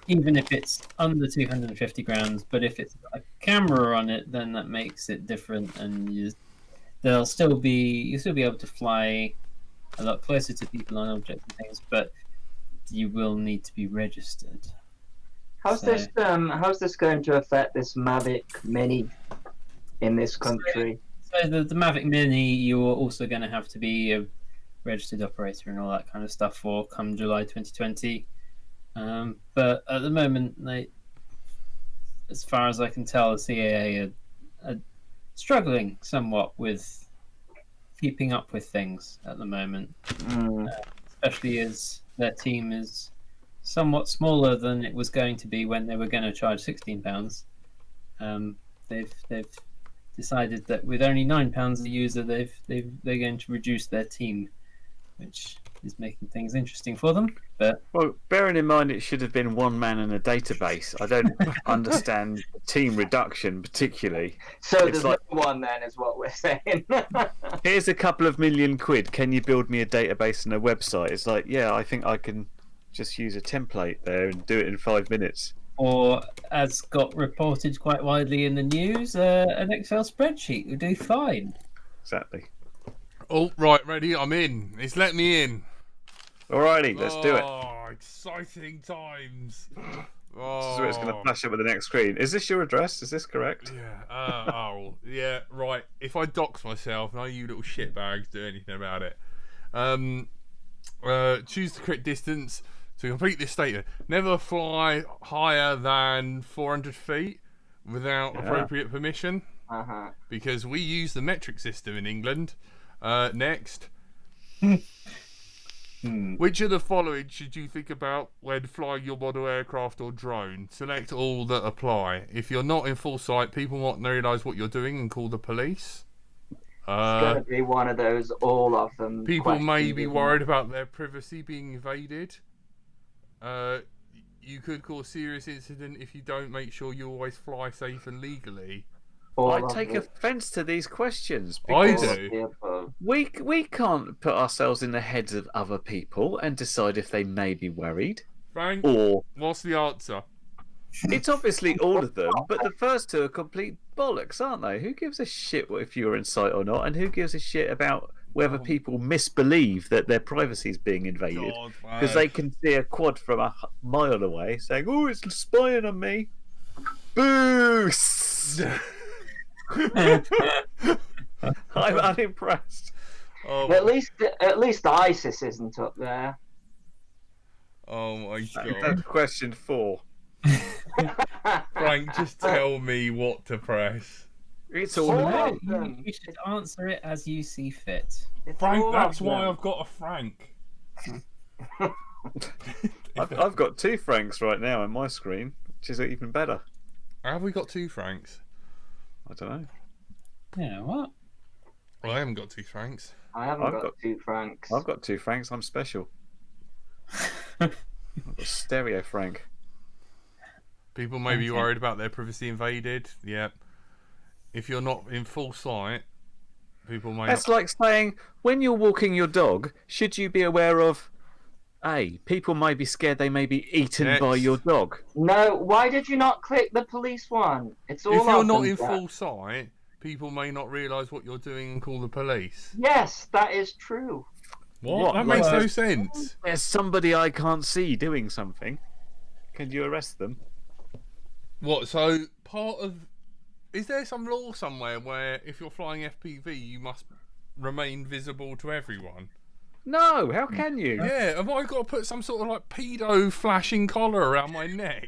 even if it's under 250 grams, but if it's a camera on it, then that makes it different, and you'll still be able to fly a lot closer to people on objects and things, but you will need to be registered. How's this going to affect this Mavic Mini in this country? So the Mavic Mini, you're also going to have to be a registered operator and all that kind of stuff for come July 2020. But at the moment, as far as I can tell, the CAA are struggling somewhat with keeping up with things at the moment, especially as their team is somewhat smaller than it was going to be when they were going to charge £16. They've decided that with only £9 a user, they're going to reduce their team, which is making things interesting for them. But well, bearing in mind it should have been one man in a database, I don't understand team reduction particularly. So it's there's like, no one then, is what we're saying. here's a couple of million quid. Can you build me a database and a website? It's like, yeah, I think I can just use a template there and do it in 5 minutes. Or, as got reported quite widely in the news, an Excel spreadsheet would do fine. Exactly. Oh, right, ready? I'm in. It's let me in. Alrighty, let's do it. Oh, exciting times. This is where it's going to flash up with the next screen. Is this your address? Is this correct? Yeah. Yeah, right. If I dox myself, none of you little shitbags do anything about it. Choose the correct distance to complete this statement. Never fly higher than 400 feet without appropriate permission. Because we use the metric system in England. Next. Which of the following should you think about when flying your model aircraft or drone? Select all that apply. If you're not in full sight, people might not realise what you're doing and call the police. It's going to be one of those, all of them. People may questions, be isn't worried it? about their privacy being invaded. You could cause serious incident if you don't make sure you always fly safe and legally. All I of take the- offence to these questions. I because do. the above. We can't put ourselves in the heads of other people and decide if they may be worried. Frank, Or what's the answer? it's obviously all of them, but the first two are complete bollocks, aren't they? Who gives a shit if you're in sight or not, and who gives a shit about whether people misbelieve that their privacy is being invaded God, because they can see a quad from a mile away saying, "Oh, it's spying on me." Boost! I'm unimpressed. Oh, At least ISIS isn't up there. oh my God. That's question 4. Frank, just tell me what to press. It's all All there. of them. You should answer it as you see fit. It's Frank, all that's of why them. I've got a Frank. I've got 2 Franks right now on my screen, which is even better. Have we got 2 Franks? I don't know. Yeah, what? Well, I haven't got 2 Franks. I haven't I've got got- 2 francs. I've got 2 Franks. I'm special. I've got stereo Frank. People may be Okay. worried about their privacy invaded. Yep. If you're not in full sight, people may That's not... like saying when you're walking your dog, should you be aware of A, people might be scared they may be eaten by Next. your dog. No, why did you not click the police one? It's all If you're of not them, in Jack. full sight, people may not realise what you're doing and call the police. Yes, that is true. What? That makes no sense. There's somebody I can't see doing something. Can you arrest them? What? So part of... Is there some law somewhere where if you're flying FPV, you must remain visible to everyone? No, how can you? Yeah, have I got to put some sort of like pedo flashing collar around my neck?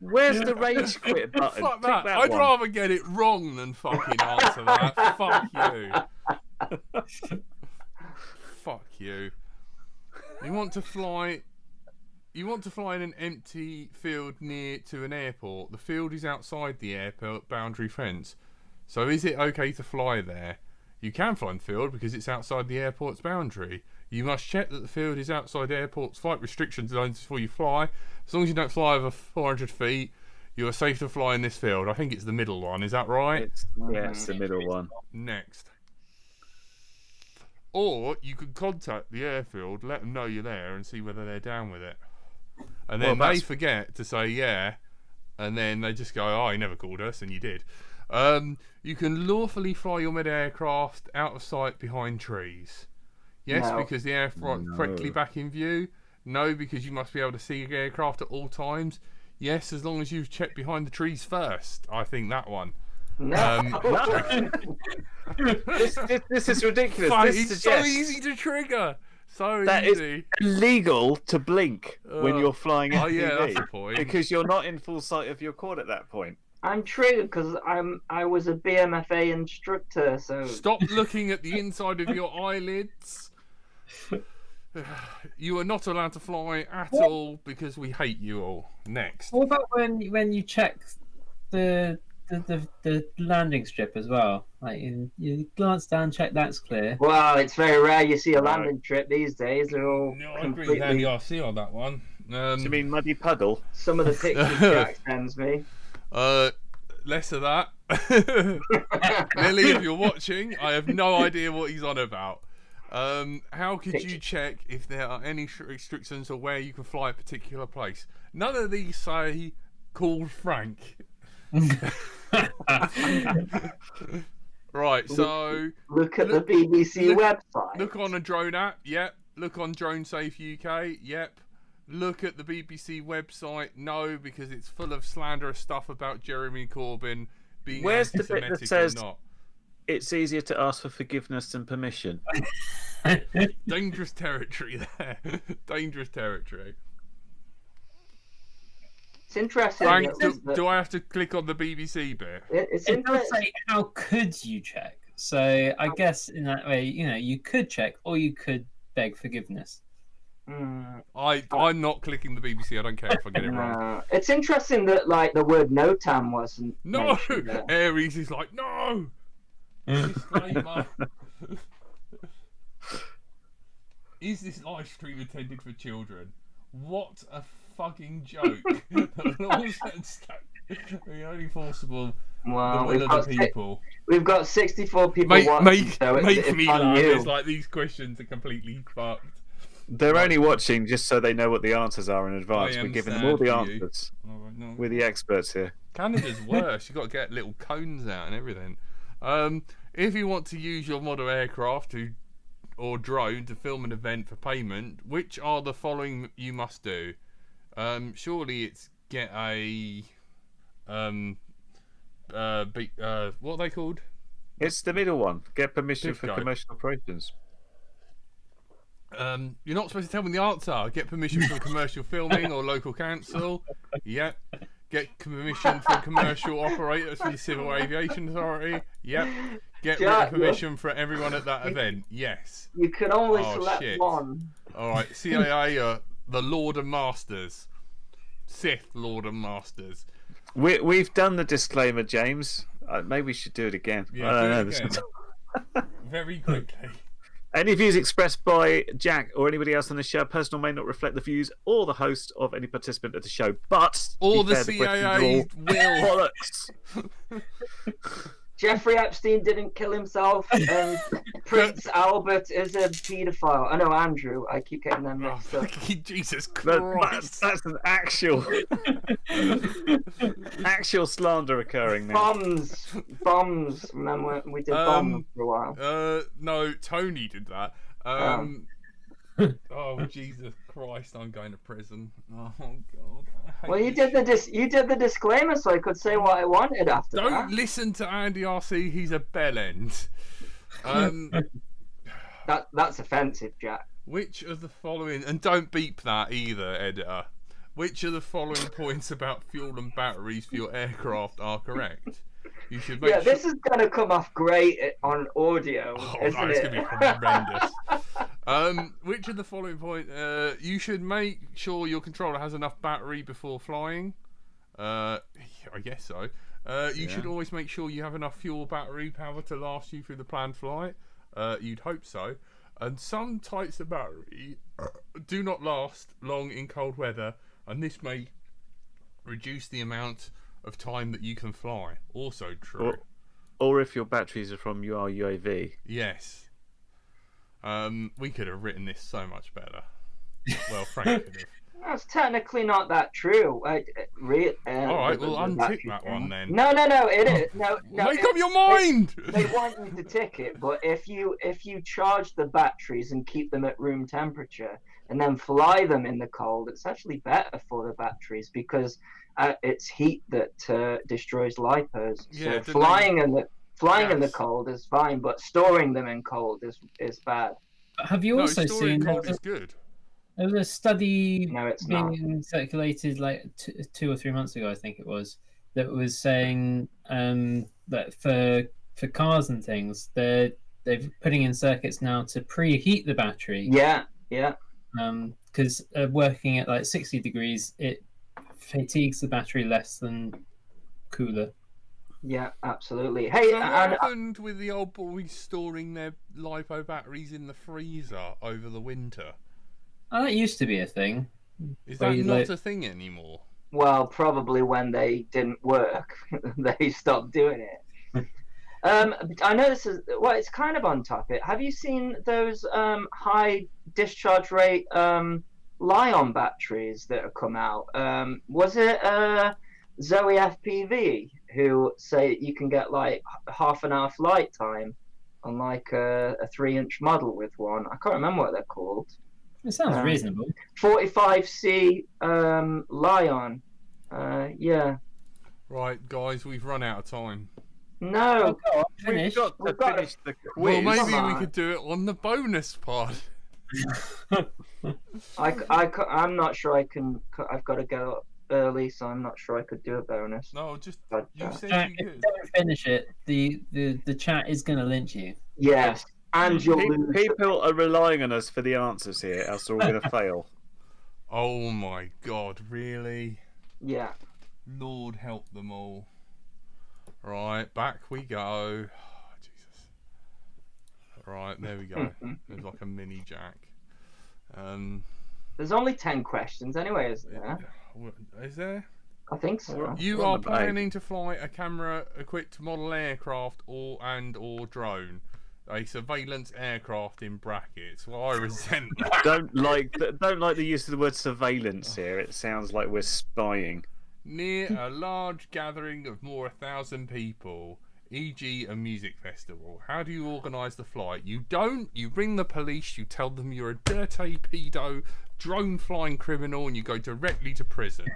Where's the rage quit button? Fuck Click that. I'd one. rather get it wrong than fucking answer that. Fuck you. Fuck you. You want to fly in an empty field near to an airport. The field is outside the airport boundary fence. So is it okay to fly there? You can fly in the field because it's outside the airport's boundary. You must check that the field is outside the airport's flight restriction zones before you fly. As long as you don't fly over 400 feet, you are safe to fly in this field. I think it's the middle one, is that right? It's the middle one. Next. Or you could contact the airfield, let them know you're there and see whether they're down with it. And then Well, they that's- forget to say yeah, and then they just go, oh, he never called us, and you did. You can lawfully fly your mid-aircraft out of sight behind trees. Yes, No. because the aircraft No. correctly back in view. No, because you must be able to see the aircraft at all times. Yes, as long as you've checked behind the trees first. I think that one. No. This is ridiculous. Fuck, This it's so suggests easy to trigger. So that is easy. illegal to blink when you're flying Oh FPV yeah, that's the point. because you're not in full sight of your quad at that point. I'm triggered because I was a BMFA instructor, so Stop looking at the inside of your eyelids. You are not allowed to fly at all because we hate you all. Next. What about when you check the landing strip as well? Like you glance down, check that's clear. well, it's very rare you see a Right. landing trip these days. They're all No, I agree with Andy RC on that one. Do you mean muddy puddle? some of the pictures Jack sends me. Less of that. Lily, if you're watching, I have no idea what he's on about. How could you check if there are any restrictions or where you can fly a particular place? None of these say called Frank. Right, so Look at the BBC website. look on a drone app, yep. Look on Drone Safe UK, yep. Look at the BBC website, no, because it's full of slanderous stuff about Jeremy Corbyn being Where's the bit that anti-Semitic says- or not. It's easier to ask for forgiveness than permission. Dangerous territory there. Dangerous territory. It's interesting. Frank, that- do I have to click on the BBC bit? It's It does interesting. say how could you check. So I guess in that way, you could check or you could beg forgiveness. I'm not clicking the BBC. I don't care if I get it wrong. No. It's interesting that like the word NOTAM wasn't No, mentioned there. Aries is like no. Disclaimer. Is this live stream intended for children? What a fucking joke. The only forcible Well, the will of the people. We've got 64 people Make watching, so it's me on laugh. you. It's like these questions are completely fucked. They're Right. only watching just so they know what the answers are in advance. I We're am giving them sad all the for you. answers. Alright, no. We're the experts here. Canada's worse. You've got to get little cones out and everything. If you want to use your model aircraft or drone to film an event for payment, which are the following you must do? Surely it's get a what are they called? It's the middle one. Get permission Big for guy. commercial operations. You're not supposed to tell me the answer. Get permission from commercial filming or local council. Yep. Get permission from commercial operators for the Civil Aviation Authority. Yep. Get Jack, permission for everyone at that event. Yes. You can only Oh, select shit. one. All right. CIA are the Lord and Masters. Sith Lord and Masters. We've done the disclaimer, James. Maybe we should do it again. Yeah, I don't do know. it This again. one's- Very quickly. Any views expressed by Jack or anybody else on the show personal may not reflect the views or the host of any participant of the show, but Or to be the fair, CIA questions are will. all bollocks. Jeffrey Epstein didn't kill himself, and Prince Albert is a paedophile. I know Andrew. I keep getting them Oh, mixed up. fucking Jesus That's Christ. an actual slander occurring now. Bombs. Remember when we did bombs for a while? No, Tony did that. Oh Jesus Christ! I'm going to prison. Oh God! I hate Well, you this did shit. you did the disclaimer, so I could say what I wanted after Don't that. listen to Andy RC. He's a bellend. That's offensive, Jack. Which of the following? And don't beep that either, editor. Which of the following points about fuel and batteries for your aircraft are correct? You should make Yeah, sure. this is gonna come off great on audio, Oh, isn't no, it's it? gonna be horrendous. Which of the following point? You should make sure your controller has enough battery before flying. I guess so. You should always make sure you have enough fuel battery power to last you through the planned flight. You'd hope so. And some types of battery do not last long in cold weather, and this may reduce the amount of time that you can fly. Also true. Or if your batteries are from your UAV. Yes. We could have written this so much better. Well, Frank could have. That's technically not that true. All right, well, untick that one then. No, it is. No, Make up your mind! They want you to tick it, but if you charge the batteries and keep them at room temperature and then fly them in the cold, it's actually better for the batteries because it's heat that destroys lipos. Yeah, So flying in the cold is fine, but storing them in cold is bad. Have you also storing seen cold is good. there was a study No, it's not. being circulated like 2 or 3 months ago, I think it was, that was saying that for cars and things, they're putting in circuits now to preheat the battery. Yeah. Because working at like 60 degrees, it fatigues the battery less than cooler. Yeah, absolutely. Hey, So what and happened with the old boys storing their lipo batteries in the freezer over the winter? Oh, that used to be a thing. Is Where that you, not like- a thing anymore? well, probably when they didn't work, they stopped doing it. I know this is it's kind of on topic. Have you seen those high discharge rate Lion batteries that have come out? Was it Zoe FPV who say you can get like half an hour flight time on like a 3-inch model with one? I can't remember what they're called. It sounds reasonable. 45C Lion. Yeah. Right, guys, we've run out of time. No. Go on, We've finish. got to We've got to- finish the Well, quiz. maybe Come we on. could do it on the bonus pod. I'm not sure I can. I've got to go up early, so I'm not sure I could do a bonus. No, just But, you said Jack, you if you could. don't finish it, the chat is going to lynch you. yes, and you'll lose. People are relying on us for the answers here, else we're all going to fail. Oh my God, really? Yeah. Lord help them all. Right, back we go. Oh, Jesus. Right, there we go. There's like a mini Jack. There's only 10 questions anyway, isn't there? Is there? I think so. You We're on are number 8. planning to fly a camera-equipped model aircraft or drone. A surveillance aircraft in brackets. Well, I resent that. Don't like the use of the word surveillance here. It sounds like we're spying. Near a large gathering of more 1,000 people, e.g. a music festival. How do you organise the flight? You don't. You ring the police, you tell them you're a dirty pedo, drone-flying criminal, and you go directly to prison.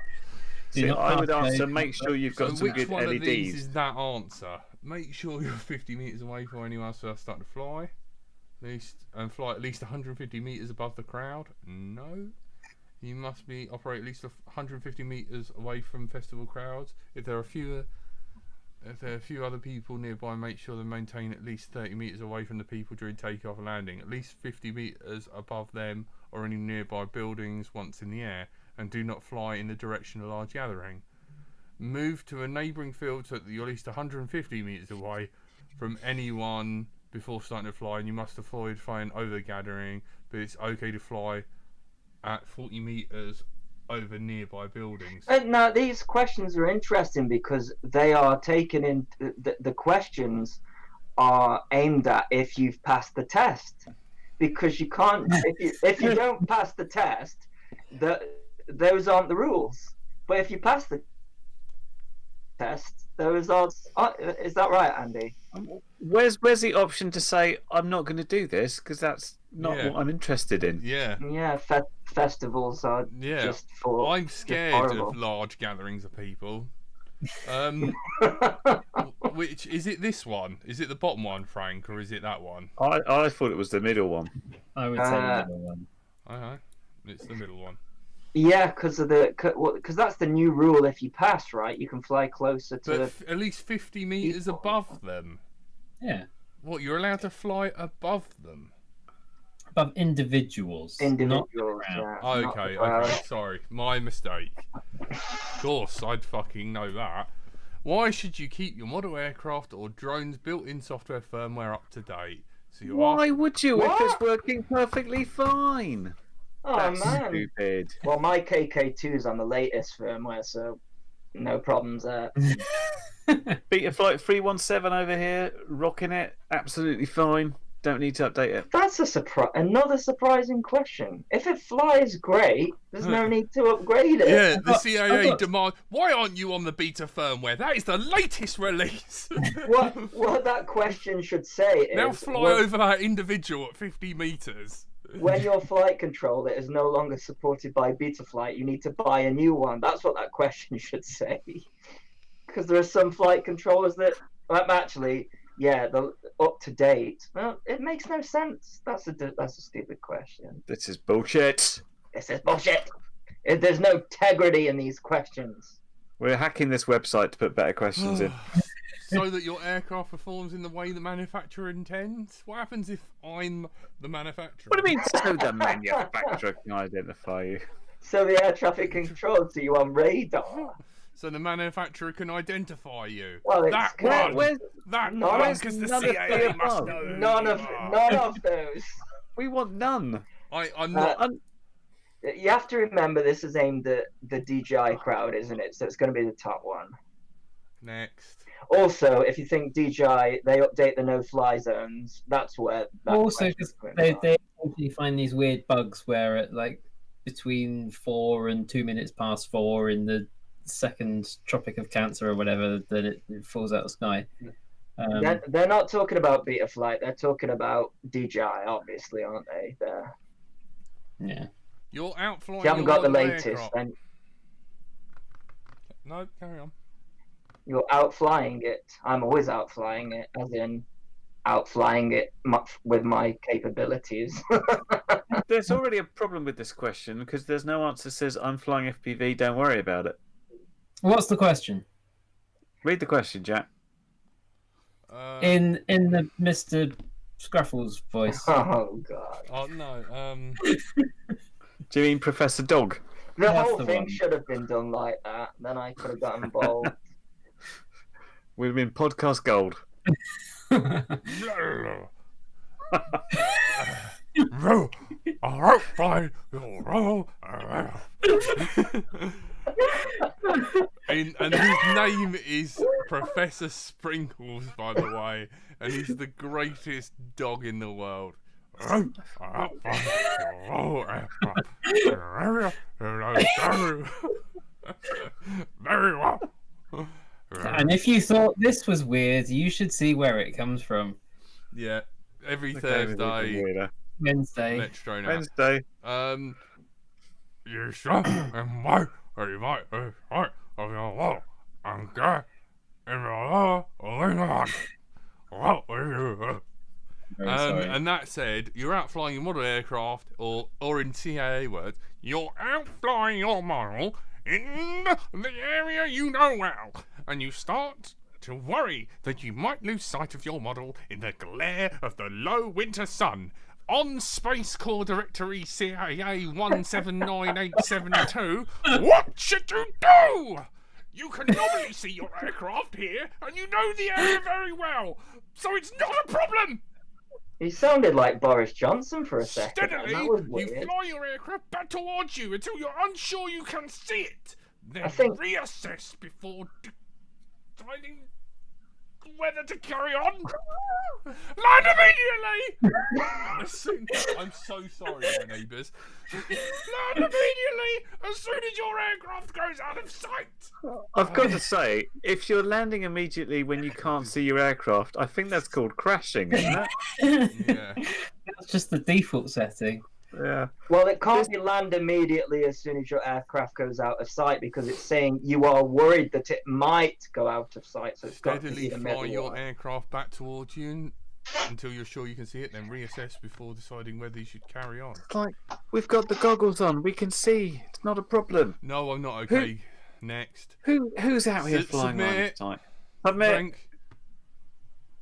See, I would answer, make sure you've got So some which good one of these LEDs. is that answer? Make sure you're 50 metres away from anyone else first starting to fly. And fly at least 150 metres above the crowd. No. You must operate at least 150 metres away from festival crowds. If there are a few other people nearby, make sure they maintain at least 30 metres away from the people during takeoff and landing. At least 50 metres above them or any nearby buildings once in the air. And do not fly in the direction of a large gathering. Move to a neighbouring field so that you're at least 150 metres away from anyone before starting to fly, and you must avoid flying over the gathering, but it's okay to fly at 40 metres over nearby buildings. Now, these questions are interesting because they are taken in. The questions are aimed at if you've passed the test, because you can't. If you don't pass the test, those aren't the rules. But if you pass the test, the results are, is that right, Andy? Where's the option to say I'm not going to do this because that's not what I'm interested in? Yeah. Yeah, festivals are just for. I'm scared of large gatherings of people. Which is it? This one? Is it the bottom one, Frank, or is it that one? I thought it was the middle one. I would say the middle one. Okay, it's the middle one. Yeah, because that's the new rule. If you pass, right, you can fly closer to. But at least 50 metres above them. Yeah. What, you're allowed to fly above them? Above individuals. Individuals. Okay, sorry, my mistake. Of course, I'd fucking know that. Why should you keep your model aircraft or drones built-in software firmware up to date? So Why would you What? if it's working perfectly fine? Oh That's man. stupid. Well, my KK2 is on the latest firmware, so no problems there. Beta Flight 317 over here, rocking it, absolutely fine. Don't need to update it. That's another surprising question. If it flies great, there's no need to upgrade it. Yeah, the CIA demand. Why aren't you on the beta firmware? That is the latest release. What that question should say is Now fly over that individual at 50 metres. when your flight controller is no longer supported by Betaflight, you need to buy a new one. That's what that question should say. Because there are some flight controllers that actually, yeah, they're up to date. Well, it makes no sense. That's a stupid question. This is bullshit. This is bullshit. There's no integrity in these questions. We're hacking this website to put better questions in. So that your aircraft performs in the way the manufacturer intends? What happens if I'm the manufacturer? What do you mean, so the manufacturer can identify you? So the air traffic control see you on radar. So the manufacturer can identify you. Well, it's that good. one, that None one, of- because the none of the CIA must above. know. None of those. We want none. I'm not. You have to remember this is aimed at the DJI crowd, isn't it? So it's going to be the top one. Next. Also, if you think DJI, they update the no-fly zones. That's where. That Also, question's because going they occasionally find these weird bugs where at like between 4 and 2 minutes past 4 in the second Tropic of Cancer or whatever, that it falls out of the sky. They're not talking about Betaflight. They're talking about DJI, obviously, aren't they? Yeah. You're outflying. If you haven't your got the model latest, aircraft. then No, carry on. you're outflying it. I'm always outflying it, as in outflying it with my capabilities. There's already a problem with this question because there's no answer that says I'm flying FPV, don't worry about it. What's the question? Read the question, Jack. In the Mr. Scruffles voice. Oh god. Oh no. Do you mean Professor Dog? The That's whole the thing one. should have been done like that. Then I could have got involved. Would have been podcast gold. And his name is Professor Sprinkles, by the way, and he's the greatest dog in the world. Very well. And if you thought this was weird, you should see where it comes from. Yeah, every The game is even Thursday. weirder. Wednesday. Let's try now. Wednesday. You sure? And why? Or you might. Right. Of your law. I'm good. In your law. Very sorry. And that said, you're out flying your model aircraft, or in CAA words, you're out flying your model in the area you know well, and you start to worry that you might lose sight of your model in the glare of the low winter sun. On Space Corps Directory CAA 179872, what should you do? You can normally see your aircraft here, and you know the area very well, so it's not a problem. He sounded like Boris Johnson for a second. Steadily, That was you weird. fly your aircraft back towards you until you're unsure you can see it. Then I think- reassess before deciding whether to carry on. Land immediately! I'm so sorry, my neighbours. Land immediately as soon as your aircraft goes out of sight. I've got to say, if you're landing immediately when you can't see your aircraft, I think that's called crashing, isn't it? Yeah. That's just the default setting. Yeah. Well, it can't be land immediately as soon as your aircraft goes out of sight because it's saying you are worried that it might go out of sight. So it's got to Steadily be a fly middle your one. aircraft back towards you until you're sure you can see it, then reassess before deciding whether you should carry on. It's like, we've got the goggles on, we can see. It's not a problem. No, I'm not okay. Next. Who's out here flying around Submit. this time? Submit. Frank?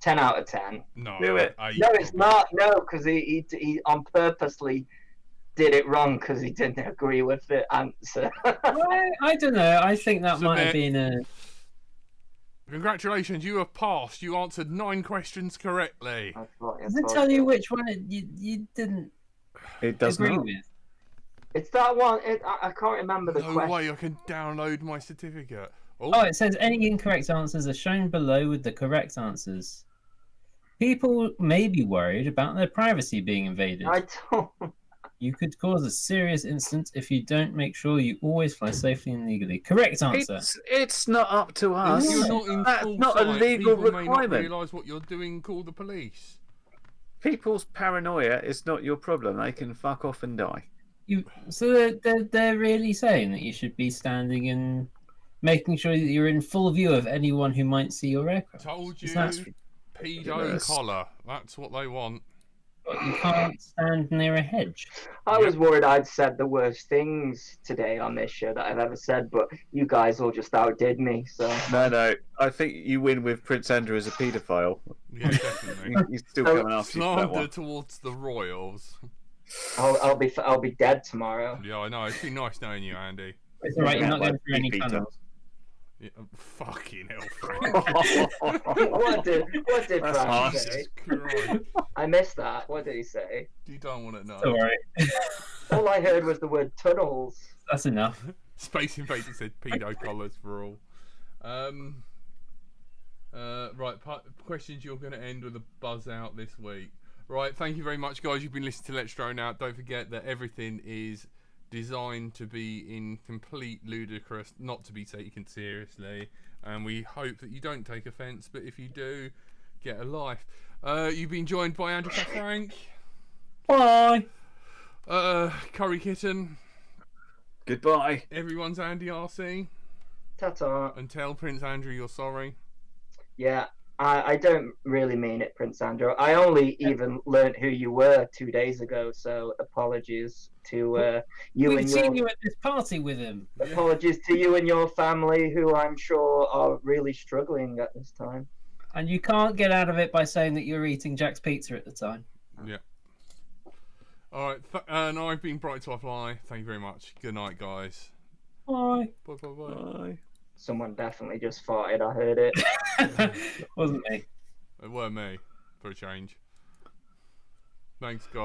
10 out of 10. No. Do it. 8 No, it's probably. not. No, because he on purposely did it wrong because he didn't agree with the answer. I don't know. I think that might have Submit. been a. Congratulations, you have passed. You answered 9 questions correctly. Does it tell you which one you didn't It does agree not. with? It's that one. I can't remember the No question. way I can download my certificate. Oh, it says any incorrect answers are shown below with the correct answers. People may be worried about their privacy being invaded. I don't. You could cause a serious incident if you don't make sure you always fly safely and legally. Correct answer. It's not up to us. If you're not in That's full not a sight, legal people may not requirement. realise what you're doing. Call the police. People's paranoia is not your problem. They can fuck off and die. So they're really saying that you should be standing and making sure that you're in full view of anyone who might see your aircraft. Told you, Is that- pedo ridiculous. collar. That's what they want. But you can't stand near a hedge. I was worried I'd said the worst things today on this show that I've ever said, but you guys all just outdid me. So No. I think you win with Prince Andrew as a paedophile. Yeah, definitely. He's still Oh, coming after you for that Slander one. towards the royals. I'll be dead tomorrow. Yeah, I know. It's been nice knowing you, Andy. It's alright, you're not Yeah, going through any Peter. tunnels. Yeah, fucking hell, Frank. what did That's Frank harsh. say? Christ. I missed that. What did he say? You don't want to know. It's alright. All I heard was the word tunnels. That's enough. Space Invader said pedo collars for all. Right, questions you're going to end with a buzz out this week. Right, thank you very much, guys. You've been listening to Let's Drone Out. Don't forget that everything is designed to be in complete ludicrous, not to be taken seriously. And we hope that you don't take offence, but if you do, get a life. You've been joined by Andrew Frank, Bye. Curry Kitten, Goodbye. everyone's Andy RC, Ta-ta. and tell Prince Andrew you're sorry. Yeah, I don't really mean it, Prince Andrew. I only even learnt who you were 2 days ago, so apologies to you We've and seen your you at this party with him. apologies to you and your family, who I'm sure are really struggling at this time. And you can't get out of it by saying that you were eating Jack's pizza at the time. Yeah. Alright, and I've been Bright to Fly. Thank you very much. Good night, guys. Bye. Bye bye bye. Bye. Someone definitely just farted. I heard it. Wasn't me. It weren't me, for a change. Thanks, guys.